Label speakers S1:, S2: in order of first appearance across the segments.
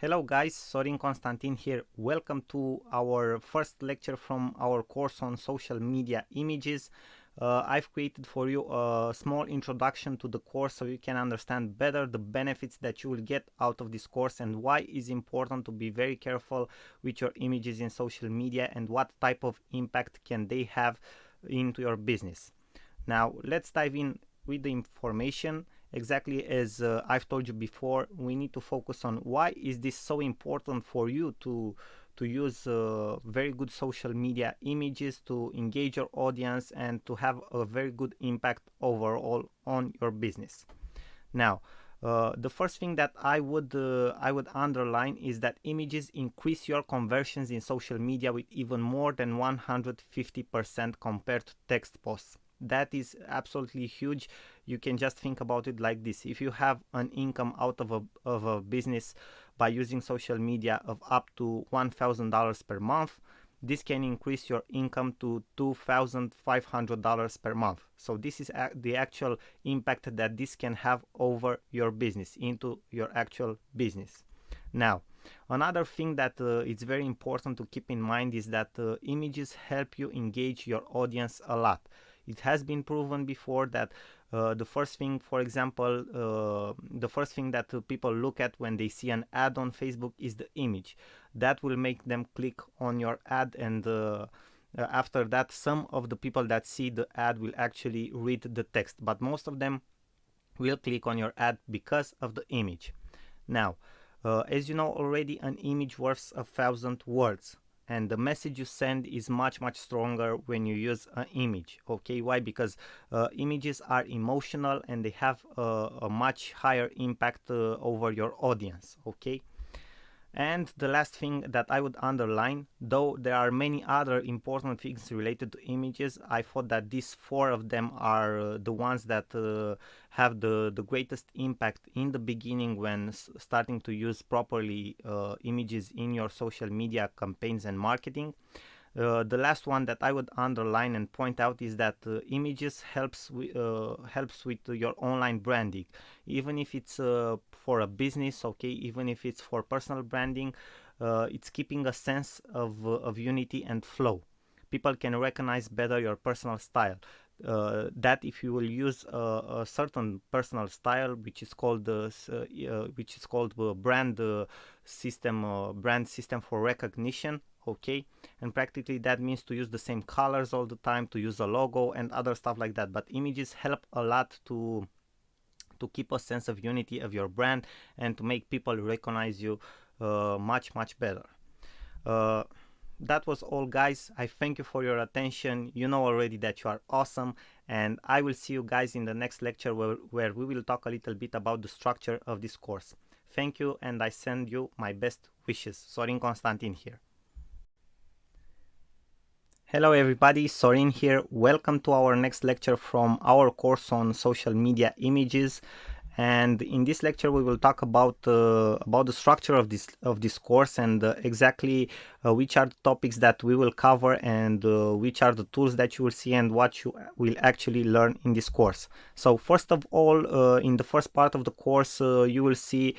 S1: Hello guys, Sorin Constantin here. Welcome to our first lecture from our course on social media images. I've created for you a small introduction to the course so you can understand better the benefits that you will get out of this course and why it's important to be very careful with your images in social media and what type of impact can they have into your business. Now let's dive in with the information. Exactly as I've told you before, we need to focus on why is this so important for you to use very good social media images to engage your audience and to have a very good impact overall on your business. Now, the first thing that I would underline is that images increase your conversions in social media with even more than 150% compared to text posts. That is absolutely huge. You can just think about it like this: if you have an income out of a business by using social media of up to $1,000 per month, this can increase your income to $2,500 per month. So this is the actual impact that this can have over your business, into your actual business. Now, another thing that it's very important to keep in mind is that images help you engage your audience a lot. It has been proven before that the first thing, for example, the first thing that people look at when they see an ad on Facebook is the image. That will make them click on your ad, and after that, some of the people that see the ad will actually read the text, but most of them will click on your ad because of the image. Now, as you know already, an image worth 1,000 words. And the message you send is much stronger when you use an image. Okay, why? Because images are emotional and they have a much higher impact over your audience. Okay. And the last thing that I would underline, though there are many other important things related to images, I thought that these four of them are the ones that have the greatest impact in the beginning when starting to use properly images in your social media campaigns and marketing. The last one that I would underline and point out is that images helps with your online branding, even if it's for a business, okay, even if it's for personal branding. It's keeping a sense of unity and flow. People can recognize better your personal style. That if you will use a certain personal style, which is called brand system for recognition. Okay, and practically that means to use the same colors all the time, to use a logo and other stuff like that. But images help a lot to keep a sense of unity of your brand and to make people recognize you much better. That was all, guys. I thank you for your attention. You know already that you are awesome, and I will see you guys in the next lecture where we will talk a little bit about the structure of this course. Thank you, and I send you my best wishes. Sorin Constantin here. Hello everybody, Sorin here. Welcome to our next lecture from our course on social media images. And in this lecture we will talk about the structure of this course and exactly which are the topics that we will cover and which are the tools that you will see and what you will actually learn in this course. So first of all, in the first part of the course you will see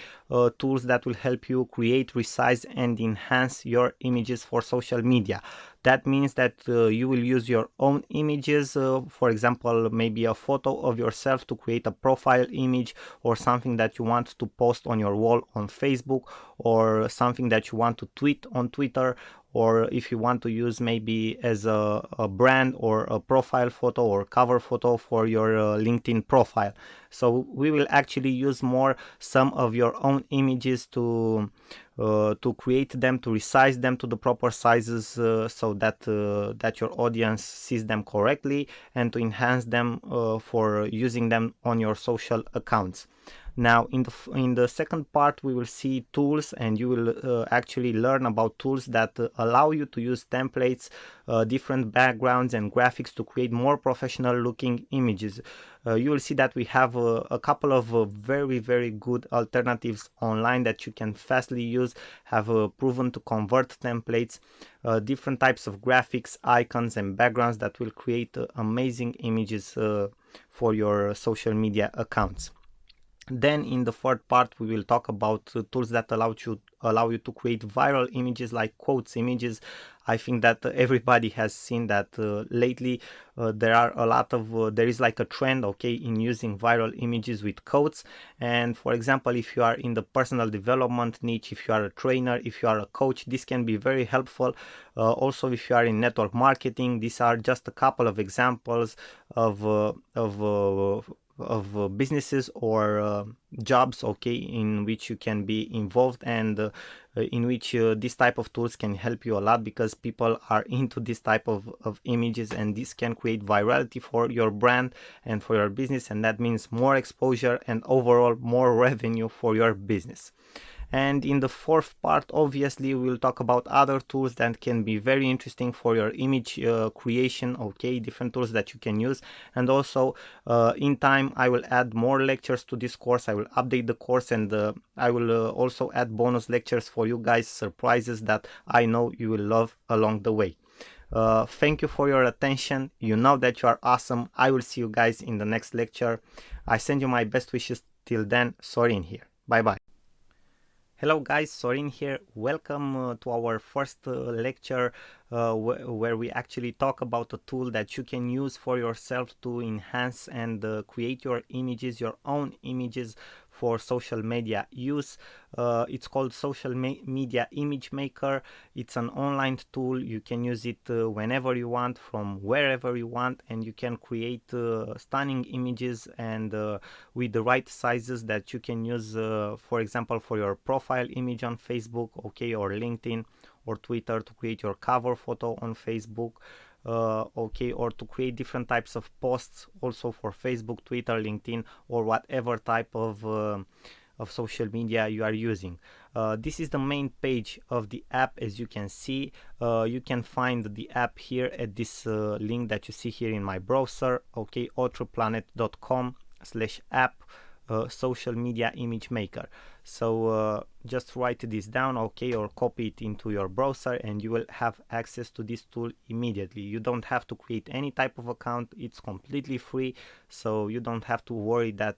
S1: tools that will help you create, resize and enhance your images for social media. That means that you will use your own images, for example, maybe a photo of yourself to create a profile image, or something that you want to post on your wall on Facebook, or something that you want to tweet on Twitter, or if you want to use maybe as a brand or a profile photo or cover photo for your LinkedIn profile. So we will actually use more some of your own images to create them, to resize them to the proper sizes so that that your audience sees them correctly, and to enhance them for using them on your social accounts. Now in the second part we will see tools, and you will actually learn about tools that allow you to use templates, different backgrounds and graphics to create more professional looking images. You will see that we have a couple of very good alternatives online that you can fastly use, have proven to convert templates, different types of graphics, icons and backgrounds that will create amazing images for your social media accounts. Then in the third part we will talk about tools that allow you to create viral images like quotes images. I think that everybody has seen that lately there is like a trend, okay, in using viral images with quotes. And for example, if you are in the personal development niche, if you are a trainer, if you are a coach, this can be very helpful. Also, if you are in network marketing, these are just a couple of examples of businesses or jobs, okay, in which you can be involved, and in which this type of tools can help you a lot, because people are into this type of images, and this can create virality for your brand and for your business, and that means more exposure and overall more revenue for your business. And in the fourth part, obviously, we'll talk about other tools that can be very interesting for your image creation, okay, different tools that you can use. And also, in time, I will add more lectures to this course. I will update the course, and I will also add bonus lectures for you guys, surprises that I know you will love along the way. Thank you for your attention. You know that you are awesome. I will see you guys in the next lecture. I send you my best wishes. Till then, Sorin here. Bye bye. Hello guys, Sorin here. Welcome to our first lecture where we actually talk about a tool that you can use for yourself to enhance and create your images, your own images for social media use. It's called Social Media Image Maker. It's an online tool. You can use it whenever you want, from wherever you want, and you can create stunning images and with the right sizes that you can use, for example, for your profile image on Facebook, okay, or LinkedIn or Twitter, to create your cover photo on Facebook, okay, or to create different types of posts also for Facebook, Twitter, LinkedIn, or whatever type of social media you are using. This is the main page of the app. As you can see, you can find the app here at this link that you see here in my browser, okay, authorplanet.com/app. Social media image maker. So just write this down, okay, or copy it into your browser, and you will have access to this tool immediately. You don't have to create any type of account. It's completely free, so you don't have to worry that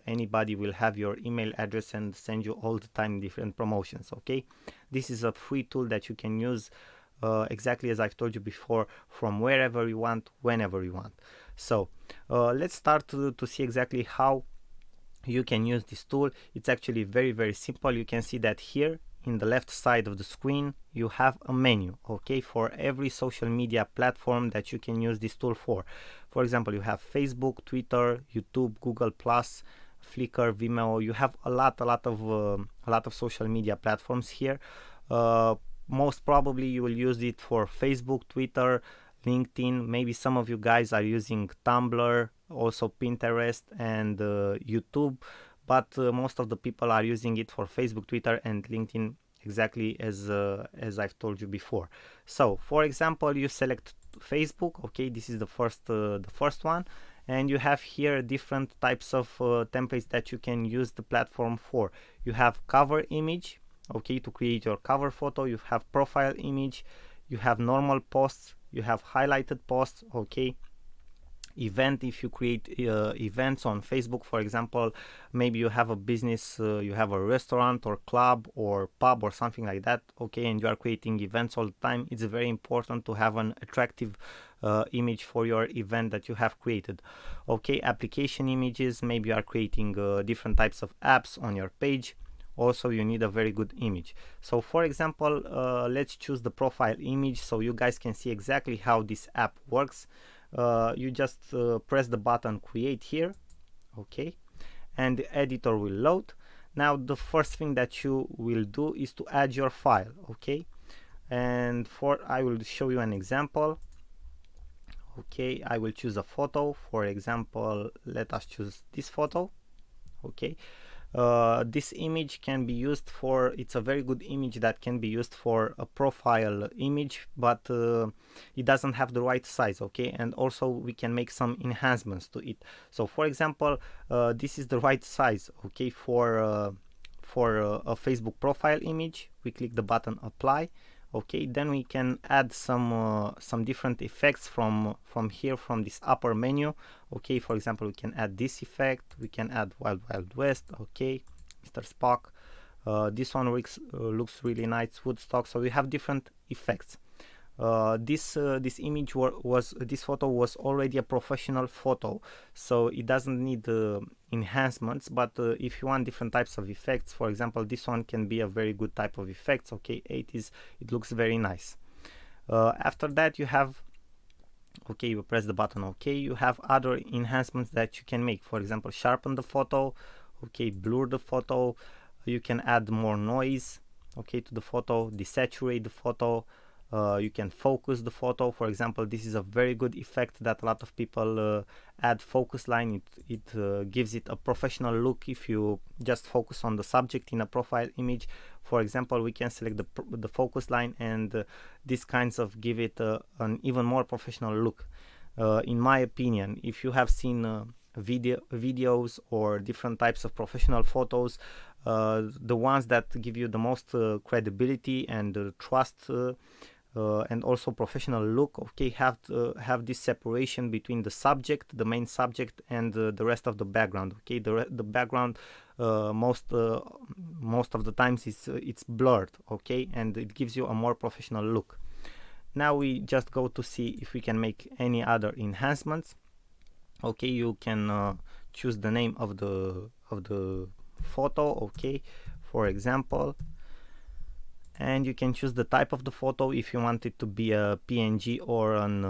S1: anybody will have your email address and send you all the time different promotions, okay. This is a free tool that you can use exactly as I've told you before, from wherever you want, whenever you want. So let's start to see exactly how you can use this tool. It's actually very simple. You can see that here in the left side of the screen you have a menu, okay, for every social media platform that you can use this tool for. For example, you have Facebook, Twitter, YouTube, Google Plus, Flickr, Vimeo. You have a lot of social media platforms here. Most probably you will use it for Facebook, Twitter, LinkedIn. Maybe some of you guys are using Tumblr, also Pinterest and YouTube, but most of the people are using it for Facebook, Twitter, and LinkedIn, exactly as I've told you before. So, for example, you select Facebook. Okay, this is the first one, and you have here different types of templates that you can use the platform for. You have cover image, okay, to create your cover photo. You have profile image. You have normal posts. You have highlighted posts, okay. Event, if you create events on Facebook, for example, maybe you have a business, you have a restaurant or club or pub or something like that, okay, and you are creating events all the time. It's very important to have an attractive image for your event that you have created, okay. Application images, maybe you are creating different types of apps on your page. Also, you need a very good image. So for example, let's choose the profile image so you guys can see exactly how this app works. You just press the button create here, okay, and the editor will load. Now the first thing that you will do is to add your file, okay, and I will show you an example. Okay, I will choose a photo. For example, let us choose this photo, okay. This image can be used for, it's a very good image that can be used for a profile image, but it doesn't have the right size, okay, and also we can make some enhancements to it. So for example, this is the right size, okay, for a Facebook profile image. We click the button apply, Okay, then we can add some different effects from here, from this upper menu. Okay, for example, we can add this effect, we can add Wild Wild West. Okay, Mr. Spock. This one looks really nice, Woodstock. So we have different effects. This photo was already a professional photo, so it doesn't need enhancements. But if you want different types of effects, for example, this one can be a very good type of effects. Okay, 80s, it looks very nice. After that, you have, okay, you press the button OK, you have other enhancements that you can make. For example, sharpen the photo, okay, blur the photo, you can add more noise, okay, to the photo, desaturate the photo. You can focus the photo. For example, this is a very good effect that a lot of people add, focus line. It gives it a professional look if you just focus on the subject in a profile image. For example, we can select the focus line, and these kinds of give it an even more professional look. In my opinion, if you have seen videos or different types of professional photos, the ones that give you the most credibility and trust and also professional look, okay, have this separation between the subject, the main subject, and the rest of the background. Okay, the background most of the times it's blurred, okay, and it gives you a more professional look. Now we just go to see if we can make any other enhancements. Okay, you can choose the name of the photo, okay, for example, and you can choose the type of the photo, if you want it to be a PNG or an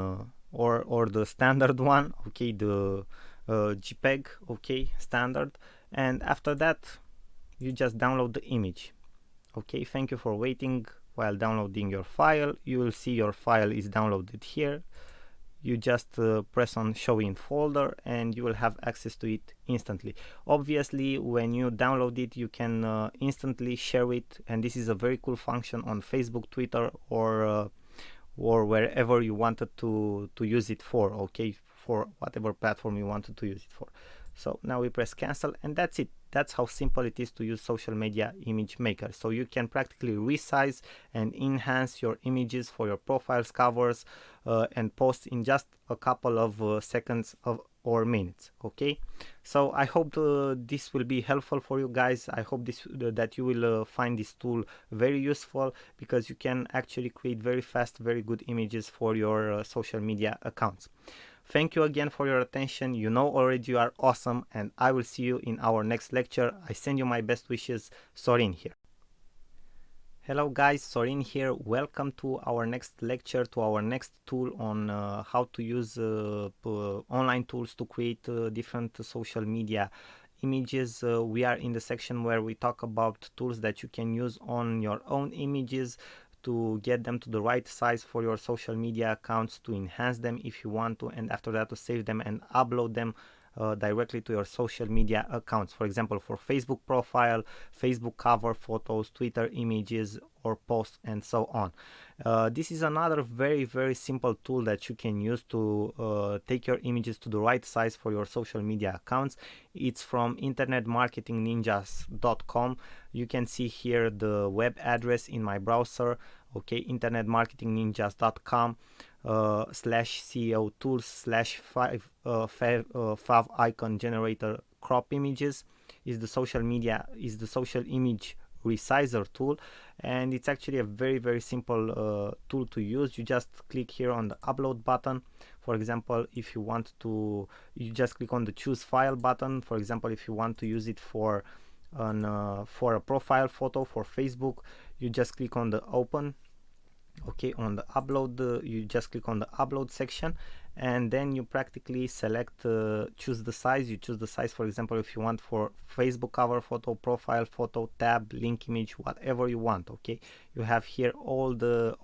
S1: or the standard one, okay, the JPEG, okay, standard. And after that, you just download the image. Okay, thank you for waiting while downloading your file. You will see your file is downloaded here. You just press on show in folder and you will have access to it instantly. Obviously, when you download it, you can instantly share it, and this is a very cool function on Facebook, Twitter, or wherever you wanted to use it for, okay, for whatever platform you wanted to use it for. So now we press cancel, and that's it. That's how simple it is to use Social Media Image Maker. So you can practically resize and enhance your images for your profiles, covers, and posts in just a couple of seconds or minutes. Okay, so I hope this will be helpful for you guys. I hope that you will find this tool very useful, because you can actually create very fast, very good images for your social media accounts. Thank you again for your attention. You know already you are awesome, and I will see you in our next lecture. I send you my best wishes. Sorin here. Hello guys, Sorin here. Welcome to our next lecture, to our next tool on how to use online tools to create different social media images. We are in the section where we talk about tools that you can use on your own images to get them to the right size for your social media accounts, to enhance them if you want to, and after that to save them and upload them directly to your social media accounts. For example, for Facebook profile, Facebook cover photos, Twitter images or posts, and so on. This is another very simple tool that you can use to take your images to the right size for your social media accounts. It's from internetmarketingninjas.com. You can see here the web address in my browser, okay, internetmarketingninjas.com /CEO tools /fav icon generator crop images is the social image resizer tool, and it's actually a very simple tool to use. You just click here on the upload button. For example, if you want to, you just click on the choose file button. For example, if you want to use it for a profile photo for Facebook, you just click on the open. Okay, on the upload, you just click on the upload section, and then you practically select, choose the size. You choose the size, for example, if you want for Facebook cover photo, profile photo, tab, link image, whatever you want. Okay, you have here all the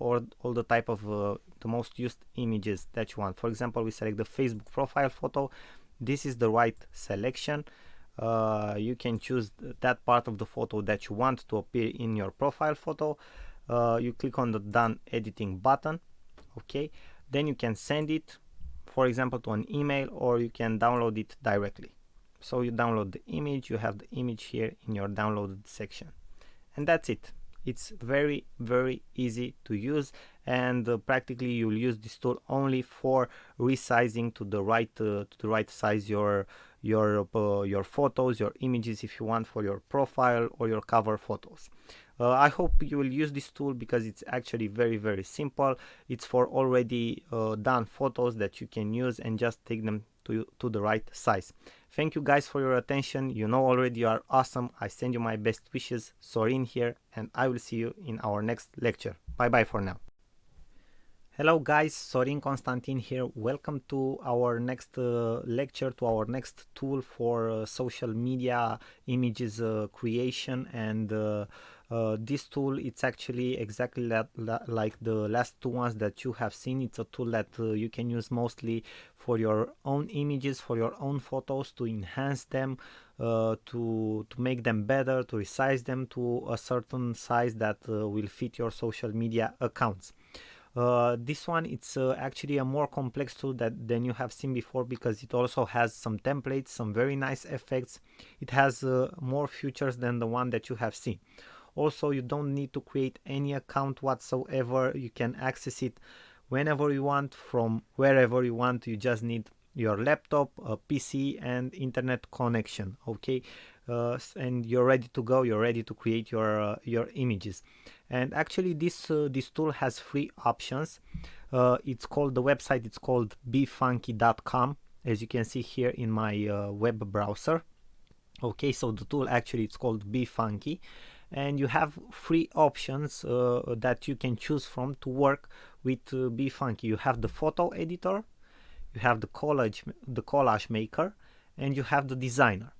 S1: type of the most used images that you want. For example, we select the Facebook profile photo. This is the right selection. You can choose that part of the photo that you want to appear in your profile photo. You click on the done editing button. Okay, then you can send it, for example, to an email, or you can download it directly. So you download the image, you have the image here in your downloaded section, and that's it. It's very easy to use, and practically you'll use this tool only for resizing to the right size your photos, your images, if you want, for your profile or your cover photos. I hope you will use this tool because it's actually very simple. It's for already done photos that you can use and just take them to the right size. Thank you guys for your attention. You know already you are awesome. I send you my best wishes. Sorin here, and I will see you in our next lecture. Bye bye for now. Hello guys, Sorin Constantin here. Welcome to our next lecture, to our next tool for social media images creation. And this tool, it's actually exactly like the last two ones that you have seen. It's a tool that you can use mostly for your own images, for your own photos, to enhance them, to make them better, to resize them to a certain size that will fit your social media accounts. This one, it's actually a more complex tool than you have seen before, because it also has some templates, some very nice effects. It has more features than the one that you have seen. Also, you don't need to create any account whatsoever. You can access it whenever you want, from wherever you want. You just need your laptop, a PC, and internet connection. Okay, and you're ready to go. You're ready to create your images. And actually, this tool has 3 options. It's called, the website, it's called befunky.com, as you can see here in my web browser. Okay, so the tool actually, it's called BeFunky, and you have 3 options that you can choose from to work with BeFunky. You have the photo editor, you have the collage maker, and you have the designer.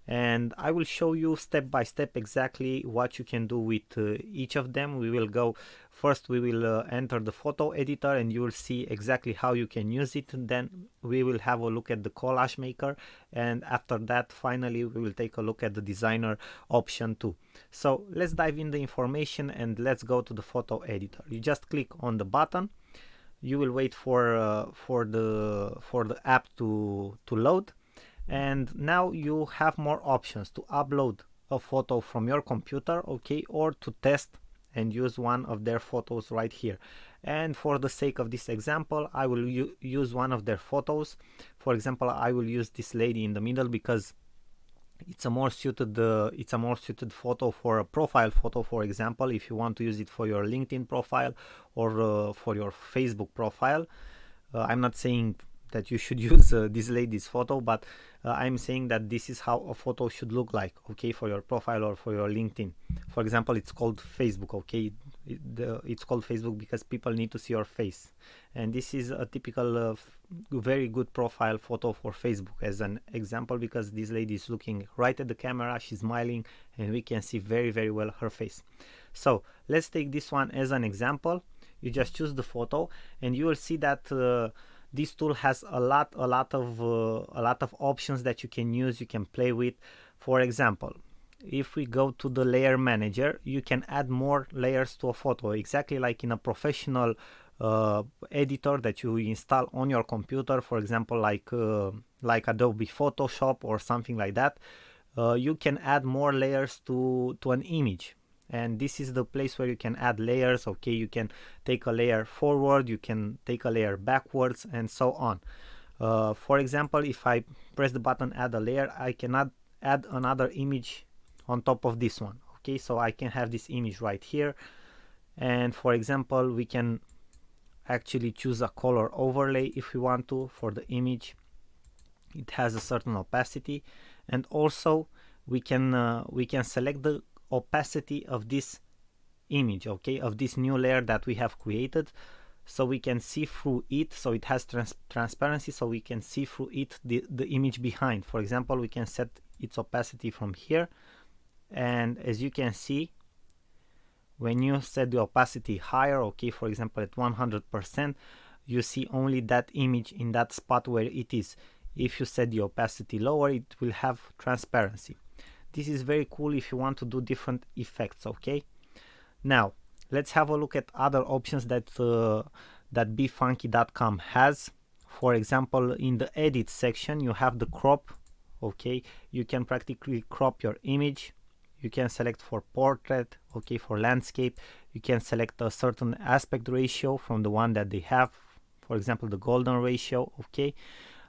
S1: And I will show you step by step exactly what you can do with each of them. We will go first, we will enter the photo editor, and you will see exactly how you can use it. Then we will have a look at the collage maker, and after that, finally, we will take a look at the designer option too. So let's dive in the information and let's go to the photo editor. You just click on the button. You will wait for the app to load. And now you have more options to upload a photo from your computer, okay, or to test and use one of their photos right here. And for the sake of this example, I will use one of their photos. For example, I will use this lady in the middle because it's a more suited photo for a profile photo. For example, if you want to use it for your LinkedIn profile or for your Facebook profile. I'm not saying that you should use this lady's photo, but I'm saying that this is how a photo should look like, okay, for your profile or for your LinkedIn. For example, it's called Facebook, okay. It's called Facebook because people need to see your face, and this is a typical very good profile photo for Facebook, as an example, because this lady is looking right at the camera, she's smiling, and we can see very well her face. So let's take this one as an example. You just choose the photo, and you will see that this tool has a lot of options that you can use, you can play with. For example, if we go to the layer manager, you can add more layers to a photo, exactly like in a professional editor that you install on your computer, for example, like Adobe Photoshop or something like that. You can add more layers to an image. And this is the place where you can add layers, okay. You can take a layer forward, you can take a layer backwards, and so on. For example, if I press the button add a layer, I cannot add another image on top of this one, okay. So I can have this image right here, and for example, we can actually choose a color overlay if we want to for the image. It has a certain opacity, and also we can select the opacity of this image, okay, of this new layer that we have created, so we can see through it. So it has transparency, so we can see through it the image behind. For example, we can set its opacity from here, and as you can see, when you set the opacity higher, okay, for example at 100%, you see only that image in that spot where it is. If you set the opacity lower, it will have transparency. This is very cool if you want to do different effects, okay. Now let's have a look at other options that befunky.com has. For example, in the edit section, you have the crop, okay. You can practically crop your image you can select for portrait, okay, for landscape. You can select a certain aspect ratio from the one that they have, for example the golden ratio, okay.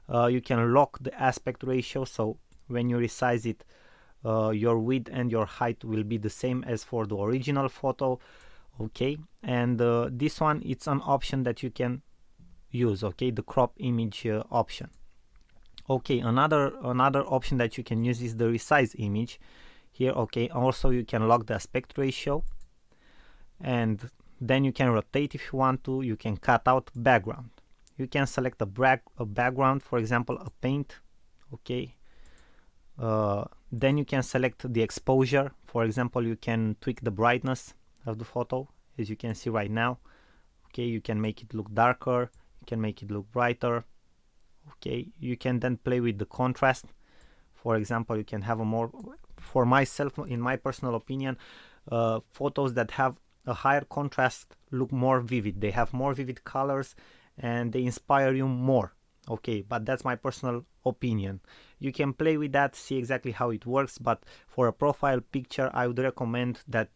S1: You can lock the aspect ratio, so when you resize it, your width and your height will be the same as for the original photo, okay. And this one, it's an option that you can use, okay, the crop image option. Okay, another option that you can use is the resize image here, okay. Also you can lock the aspect ratio, and then you can rotate if you want to. You can cut out background. You can select a background, for example a paint, okay. Then you can select the exposure. For example, you can tweak the brightness of the photo, as you can see right now, okay. You can make it look darker, you can make it look brighter, okay. You can then play with the contrast. For example, you can have a more, for myself, in my personal opinion, photos that have a higher contrast look more vivid. They have more vivid colors and they inspire you more, okay. But that's my personal opinion. You can play with that, see exactly how it works, but for a profile picture I would recommend that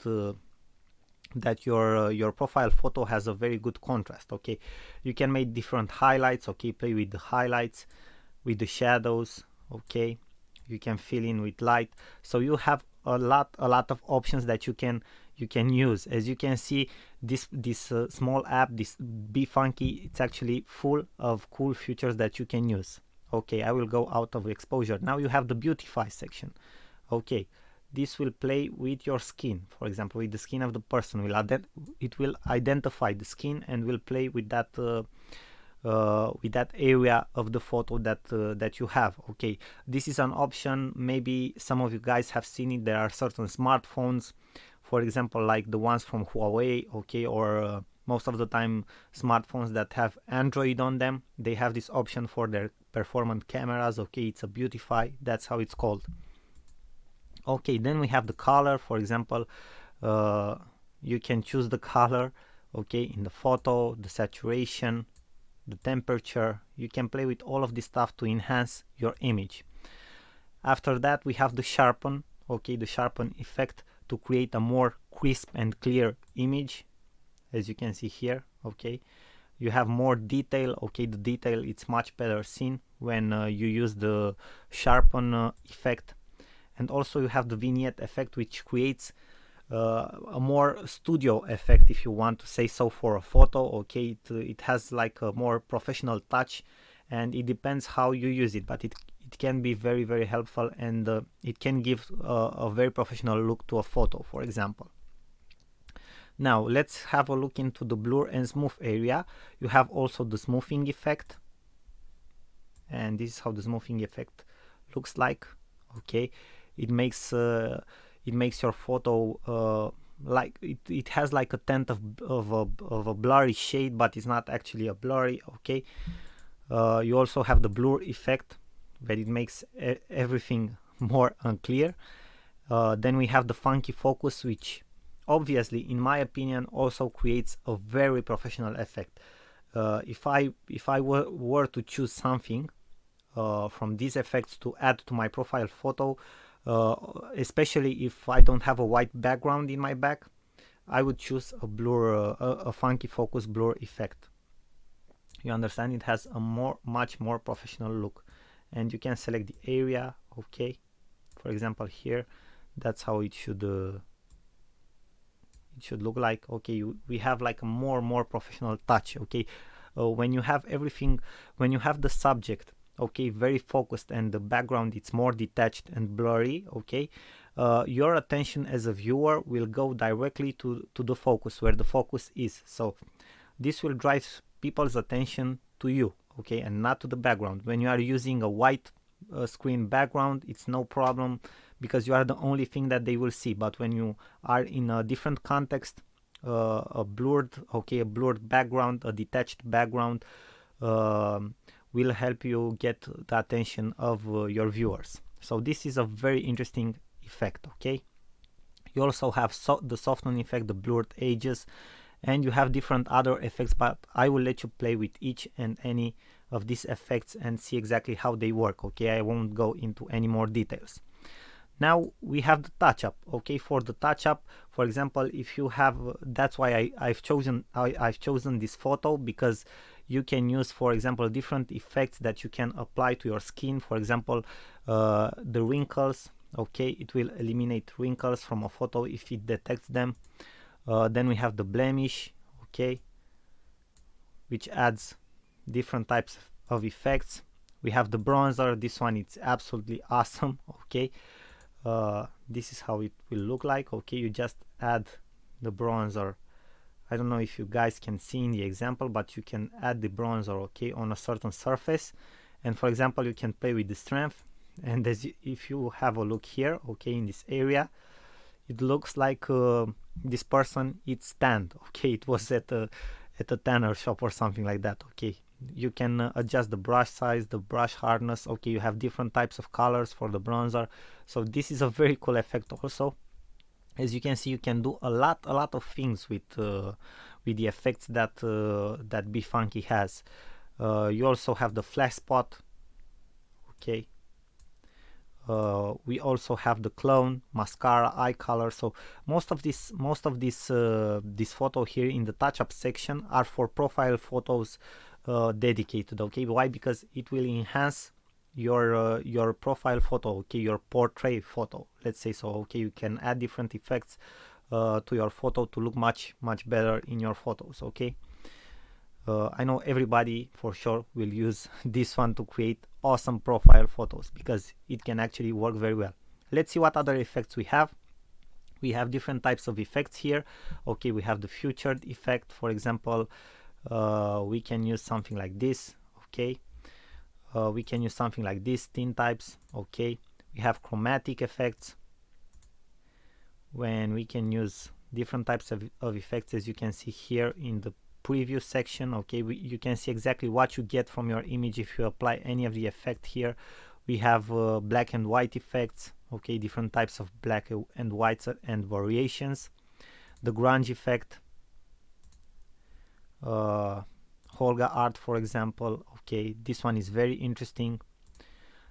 S1: that your profile photo has a very good contrast, okay. You can make different highlights, okay, play with the highlights, with the shadows, okay. You can fill in with light, so you have a lot of options that you can use. As you can see, this small app, this BeFunky, it's actually full of cool features that you can use. Okay, I will go out of exposure. Now you have the beautify section, okay. This will play with your skin, for example with the skin of the person. It will identify the skin and will play with that area of the photo that you have, okay. This is an option, maybe some of you guys have seen it. There are certain smartphones, for example like the ones from Huawei, okay, or most of the time smartphones that have Android on them, they have this option for their performant cameras, okay. It's a beautify, that's how it's called. Okay, then we have the color. For example, you can choose the color, okay, in the photo, the saturation, the temperature. You can play with all of this stuff to enhance your image. After that we have the sharpen, okay, the sharpen effect to create a more crisp and clear image, as you can see here, okay. You have more detail, okay. The detail, it's much better seen when you use the sharpen effect. And also you have the vignette effect, which creates a more studio effect, if you want to say so, for a photo, okay. It has like a more professional touch, and it depends how you use it, but it can be very, very helpful, and it can give a very professional look to a photo, for example. Now let's have a look into the blur and smooth area. You have also the smoothing effect, and this is how the smoothing effect looks like, okay. It makes your photo like it has like a tint of a blurry shade, but it's not actually a blurry, okay. You also have the blur effect, that it makes everything more unclear. Then we have the funky focus, which obviously, in my opinion, also creates a very professional effect. If I were to choose something from these effects to add to my profile photo, especially if I don't have a white background in my back, I would choose a blur, a funky focus blur effect. You understand? It has a much more professional look, and you can select the area, okay. For example here, that's how it should look like, okay. We have like a more professional touch, okay. When you have everything, when you have the subject, okay, very focused, and the background it's more detached and blurry, okay, your attention as a viewer will go directly to the focus, where the focus is. So this will drive people's attention to you, okay, and not to the background. When you are using a white screen background, it's no problem, because you are the only thing that they will see. But when you are in a different context, a blurred background, a detached background, will help you get the attention of your viewers. So this is a very interesting effect, okay. You also have the soften effect, the blurred edges, and you have different other effects, but I will let you play with each and any of these effects and see exactly how they work, okay. I won't go into any more details. Now we have the touch up. Okay, for the touch up, for example, if you have, that's why I've chosen this photo, because you can use, for example, different effects that you can apply to your skin. For example, the wrinkles. Okay, it will eliminate wrinkles from a photo if it detects them. Then we have the blemish. Okay, which adds different types of effects. We have the bronzer. This one, it's absolutely awesome. Okay, this is how it will look like. Okay, you just add the bronzer. I don't know if you guys can see in the example, but you can add the bronzer, okay, on a certain surface. And for example, you can play with the strength. And if you have a look here, okay, in this area, it looks like this person it's tanned. Okay, it was at a tanner shop or something like that. Okay, you can adjust the brush size, the brush hardness. Okay, you have different types of colors for the bronzer. So this is a very cool effect also. As you can see, you can do a lot of things with the effects that that BeFunky has. You also have the flash spot. Okay, we also have the clone, mascara, eye color. So most of this this photo here in the touch up section are for profile photos dedicated. Okay, why? Because it will enhance your profile photo, okay, your portrait photo, let's say so. Okay, you can add different effects to your photo to look much better in your photos. Okay, I know everybody for sure will use this one to create awesome profile photos because it can actually work very well. Let's see what other effects we have. We have different types of effects here. Okay, we have the featured effect, for example. We can use something like this. Okay, we can use something like this, thin types. Okay, we have chromatic effects, when we can use different types of effects, as you can see here in the preview section. Okay, you can see exactly what you get from your image if you apply any of the effect here. We have black and white effects. Okay, different types of black and whites and variations. The grunge effect, Holga art, for example. Okay, this one is very interesting.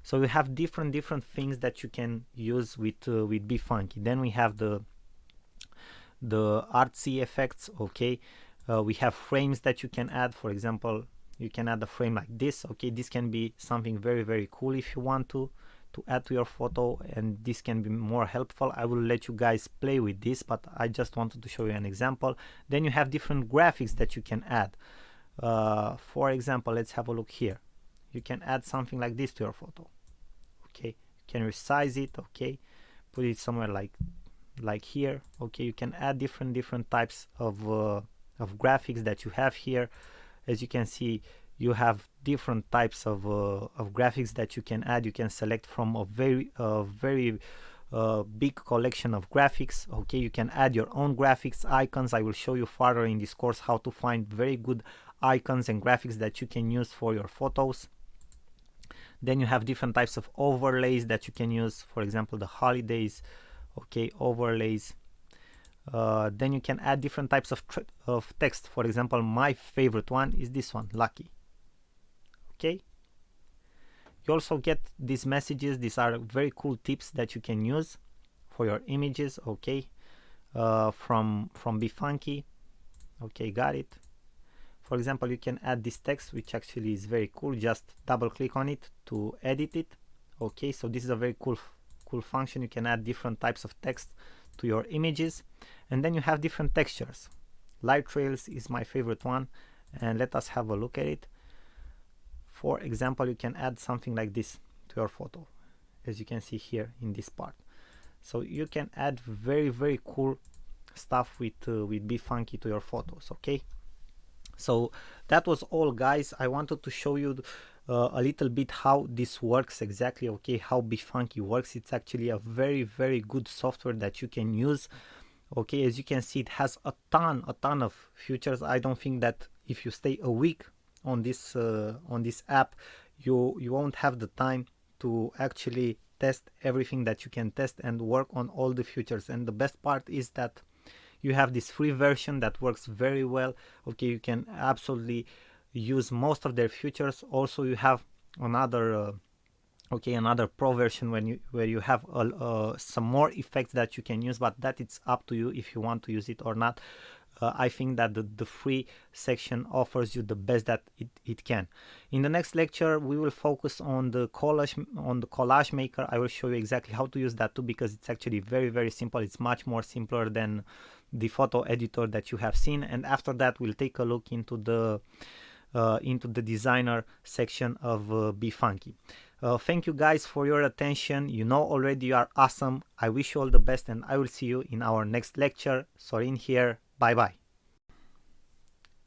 S1: So we have different things that you can use with BeFunky. Then we have the artsy effects. Okay, we have frames that you can add. For example, you can add a frame like this. Okay, this can be something very cool if you want to add to your photo, and this can be more helpful. I will let you guys play with this, but I just wanted to show you an example. Then you have different graphics that you can add. For example, let's have a look here. You can add something like this to your photo. Okay, you can resize it. Okay, put it somewhere like here. Okay, you can add different types of graphics that you have here. As you can see, you have different types of graphics that you can add. You can select from a very big collection of graphics. Okay, you can add your own graphics, icons. I will show you further in this course how to find very good icons and graphics that you can use for your photos. Then you have different types of overlays that you can use, for example the holidays. Okay, overlays. Then you can add different types of text. For example, my favorite one is this one, lucky. Okay, you also get these messages. These are very cool tips that you can use for your images. Okay, from BeFunky. Okay, got it. For example, you can add this text, which actually is very cool. Just double click on it to edit it. Okay, so this is a very cool function. You can add different types of text to your images. And then you have different textures. Light trails is my favorite one, and let us have a look at it. For example, you can add something like this to your photo, as you can see here in this part. So you can add very cool stuff with BeFunky to your photos. Okay, so that was all, guys. I wanted to show you a little bit how this works exactly. Okay, how BeFunky works. It's actually a very good software that you can use. Okay, as you can see, it has a ton of features. I don't think that if you stay a week on this app, you won't have the time to actually test everything that you can test and work on all the features. And the best part is that you have this free version that works very well. Okay, you can absolutely use most of their features. Also, you have another Okay, another pro version where you have some more effects that you can use, but that it's up to you if you want to use it or not. I think that the free section offers you the best that it can. In the next lecture, we will focus on the collage maker. I will show you exactly how to use that too, because it's actually very simple. It's much more simpler than the photo editor that you have seen. And after that, we'll take a look into the designer section of BeFunky. Thank you guys for your attention. You know already you are awesome. I wish you all the best, and I will see you in our next lecture. Sorin here. Bye bye.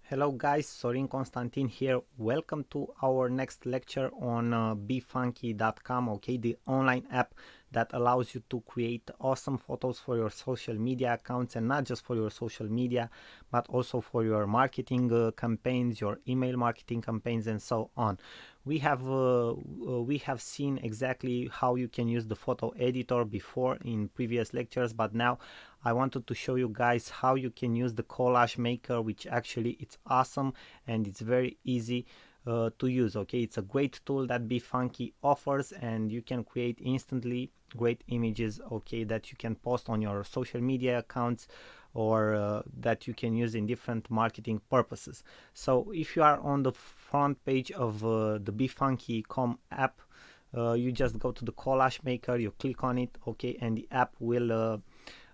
S1: Hello guys, Sorin Constantin here. Welcome to our next lecture on befunky.com, okay, the online app that allows you to create awesome photos for your social media accounts, and not just for your social media, but also for your marketing campaigns, your email marketing campaigns, and so on. We have seen exactly how you can use the photo editor before in previous lectures, but now I wanted to show you guys how you can use the collage maker, which actually it's awesome and it's very easy to use. Okay, it's a great tool that BeFunky offers, and you can create instantly great images, okay, that you can post on your social media accounts, or that you can use in different marketing purposes. So if you are on the front page of the befunky.com app, you just go to the collage maker, you click on it, okay, and the app will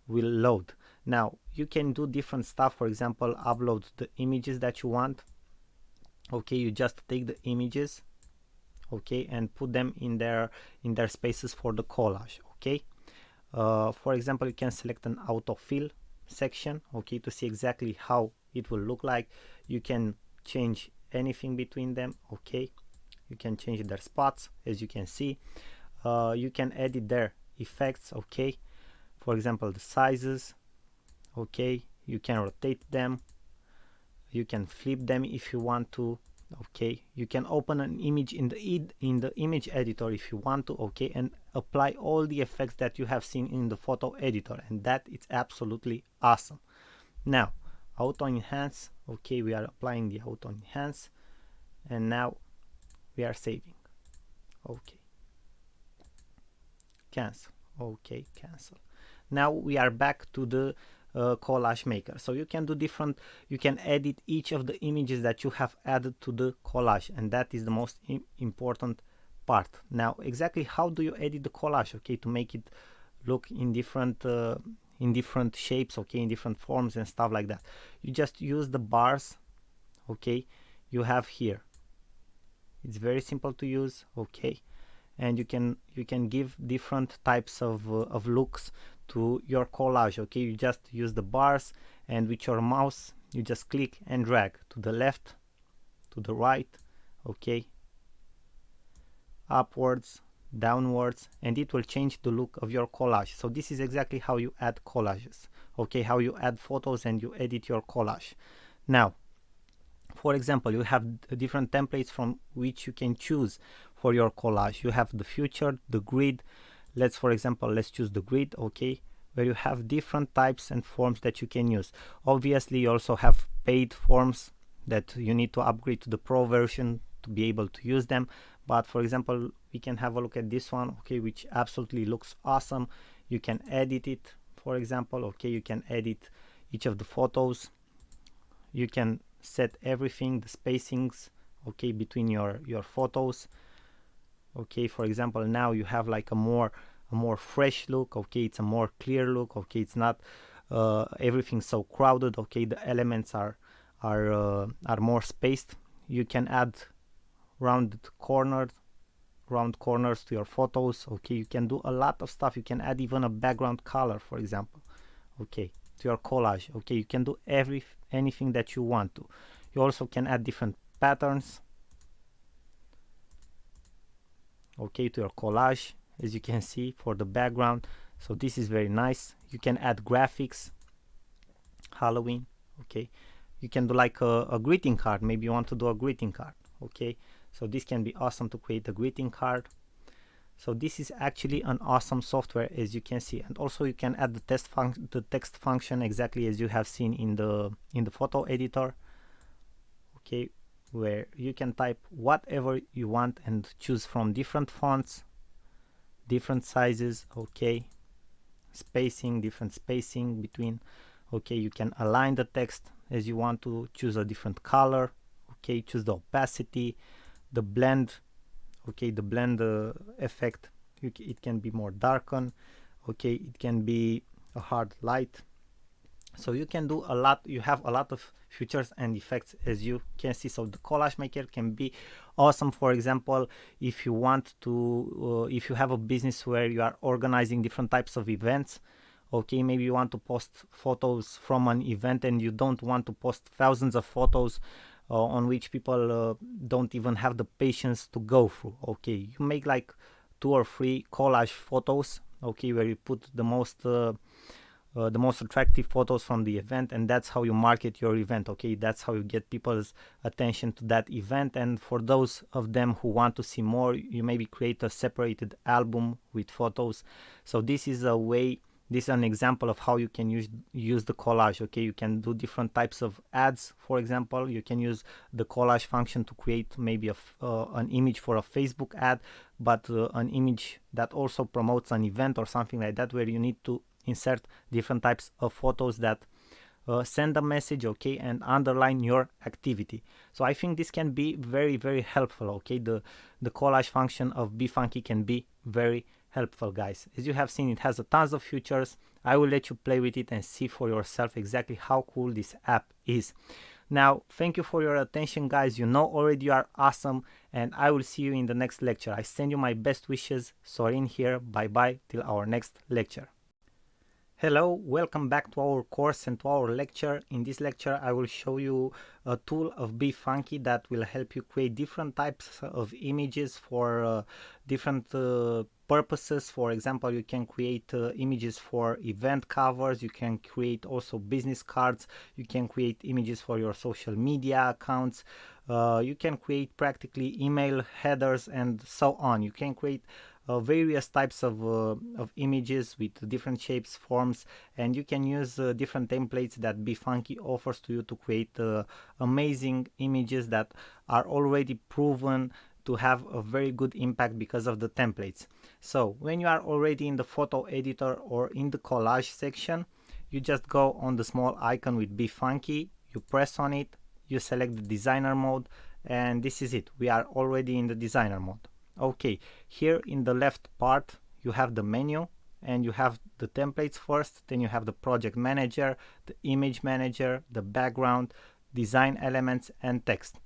S1: load. Now you can do different stuff. For example, upload the images that you want. Okay, you just take the images, okay, and put them in their spaces for the collage. Okay, for example, you can select an autofill section, okay, to see exactly how it will look like. You can change anything between them, okay, you can change their spots, as you can see. You can edit their effects, okay, for example, the sizes, okay, you can rotate them, you can flip them if you want to, okay, you can open an image in the image editor if you want to, okay, and apply all the effects that you have seen in the photo editor, and that it's absolutely awesome. Now auto enhance, okay, we are applying the auto enhance, and now we are saving, okay, cancel, okay, cancel. Now we are back to the collage maker. So you can do different, you can edit each of the images that you have added to the collage, and that is the most important part. Now exactly how do you edit the collage, okay, to make it look in different shapes, okay, in different forms and stuff like that? You just use the bars, okay, you have here. It's very simple to use, okay, and you can give different types of looks to your collage, okay. You just use the bars, and with your mouse you just click and drag to the left, to the right, okay, upwards, downwards, and it will change the look of your collage. So this is exactly how you add collages, okay, how you add photos and you edit your collage. Now for example, you have different templates from which you can choose for your collage. You have the future, the grid. Let's choose the grid, okay, where you have different types and forms that you can use. Obviously you also have paid forms that you need to upgrade to the pro version to be able to use them. But for example, we can have a look at this one, okay, which absolutely looks awesome. You can edit it, for example, okay, you can edit each of the photos, you can set everything, the spacings, okay, between your photos, okay. For example, now you have like a more fresh look, okay, it's a more clear look, okay, it's not everything so crowded, okay, the elements are more spaced. You can add round corners to your photos, okay, you can do a lot of stuff. You can add even a background color, for example, okay, to your collage, okay. You can do anything that you want to. You also can add different patterns, okay, to your collage, as you can see, for the background. So this is very nice. You can add graphics, Halloween, okay. You can do like a greeting card. Maybe you want to do a greeting card, okay, so this can be awesome to create a greeting card. So this is actually an awesome software, as you can see. And also you can add the text function exactly as you have seen in the photo editor, okay, where you can type whatever you want and choose from different fonts, different sizes, okay, spacing, different spacing between, okay, you can align the text as you want to, choose a different color, okay, choose the opacity, the blend, okay, the blend effect, it can be more darken, okay, it can be a hard light. So you can do a lot, you have a lot of features and effects as you can see. So the collage maker can be awesome, for example, if you want to if you have a business where you are organizing different types of events, okay, maybe you want to post photos from an event and you don't want to post thousands of photos on which people don't even have the patience to go through. Okay, you make like 2 or 3 collage photos, okay, where you put the most attractive photos from the event, and that's how you market your event. Okay, that's how you get people's attention to that event. And for those of them who want to see more, you maybe create a separated album with photos. So this is a way, this is an example of how you can use the collage. Okay, you can do different types of ads. For example, you can use the collage function to create maybe an image for a Facebook ad, but an image that also promotes an event or something like that, where you need to insert different types of photos that send a message, okay, and underline your activity. So I think this can be very, very helpful. Okay, the collage function of BeFunky can be very helpful, guys. As you have seen, it has a tons of features. I will let you play with it and see for yourself exactly how cool this app is. Now, thank you for your attention, guys. You know already you are awesome, and I will see you in the next lecture. I send you my best wishes. Sorin here. Bye bye till our next lecture. Hello, welcome back to our course and to our lecture. In this lecture I will show you a tool of BeFunky that will help you create different types of images for different purposes. For example, you can create images for event covers, you can create also business cards, you can create images for your social media accounts, you can create practically email headers and so on. You can create various types of images with different shapes, forms, and you can use different templates that BeFunky offers to you to create amazing images that are already proven to have a very good impact because of the templates. So when you are already in the photo editor or in the collage section, you just go on the small icon with BeFunky, you press on it, you select the designer mode, and this is it. We are already in the designer mode. Okay, here in the left part you have the menu and you have the templates first, then you have the project manager, the image manager, the background, design elements, and text.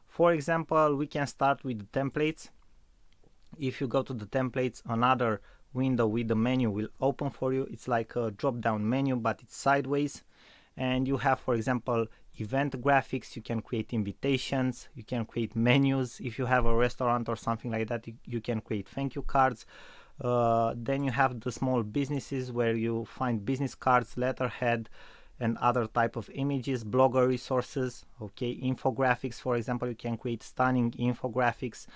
S1: For example, we can start with the templates. If you go to the templates, another window with the menu will open for you. It's like a drop down menu, but it's sideways, and you have, for example, event graphics. You can create invitations, you can create menus. If you have a restaurant or something like that, you can create thank you cards. Then you have the small businesses where you find business cards, letterhead, and other type of images, blogger resources, okay, infographics. For example, you can create stunning infographics.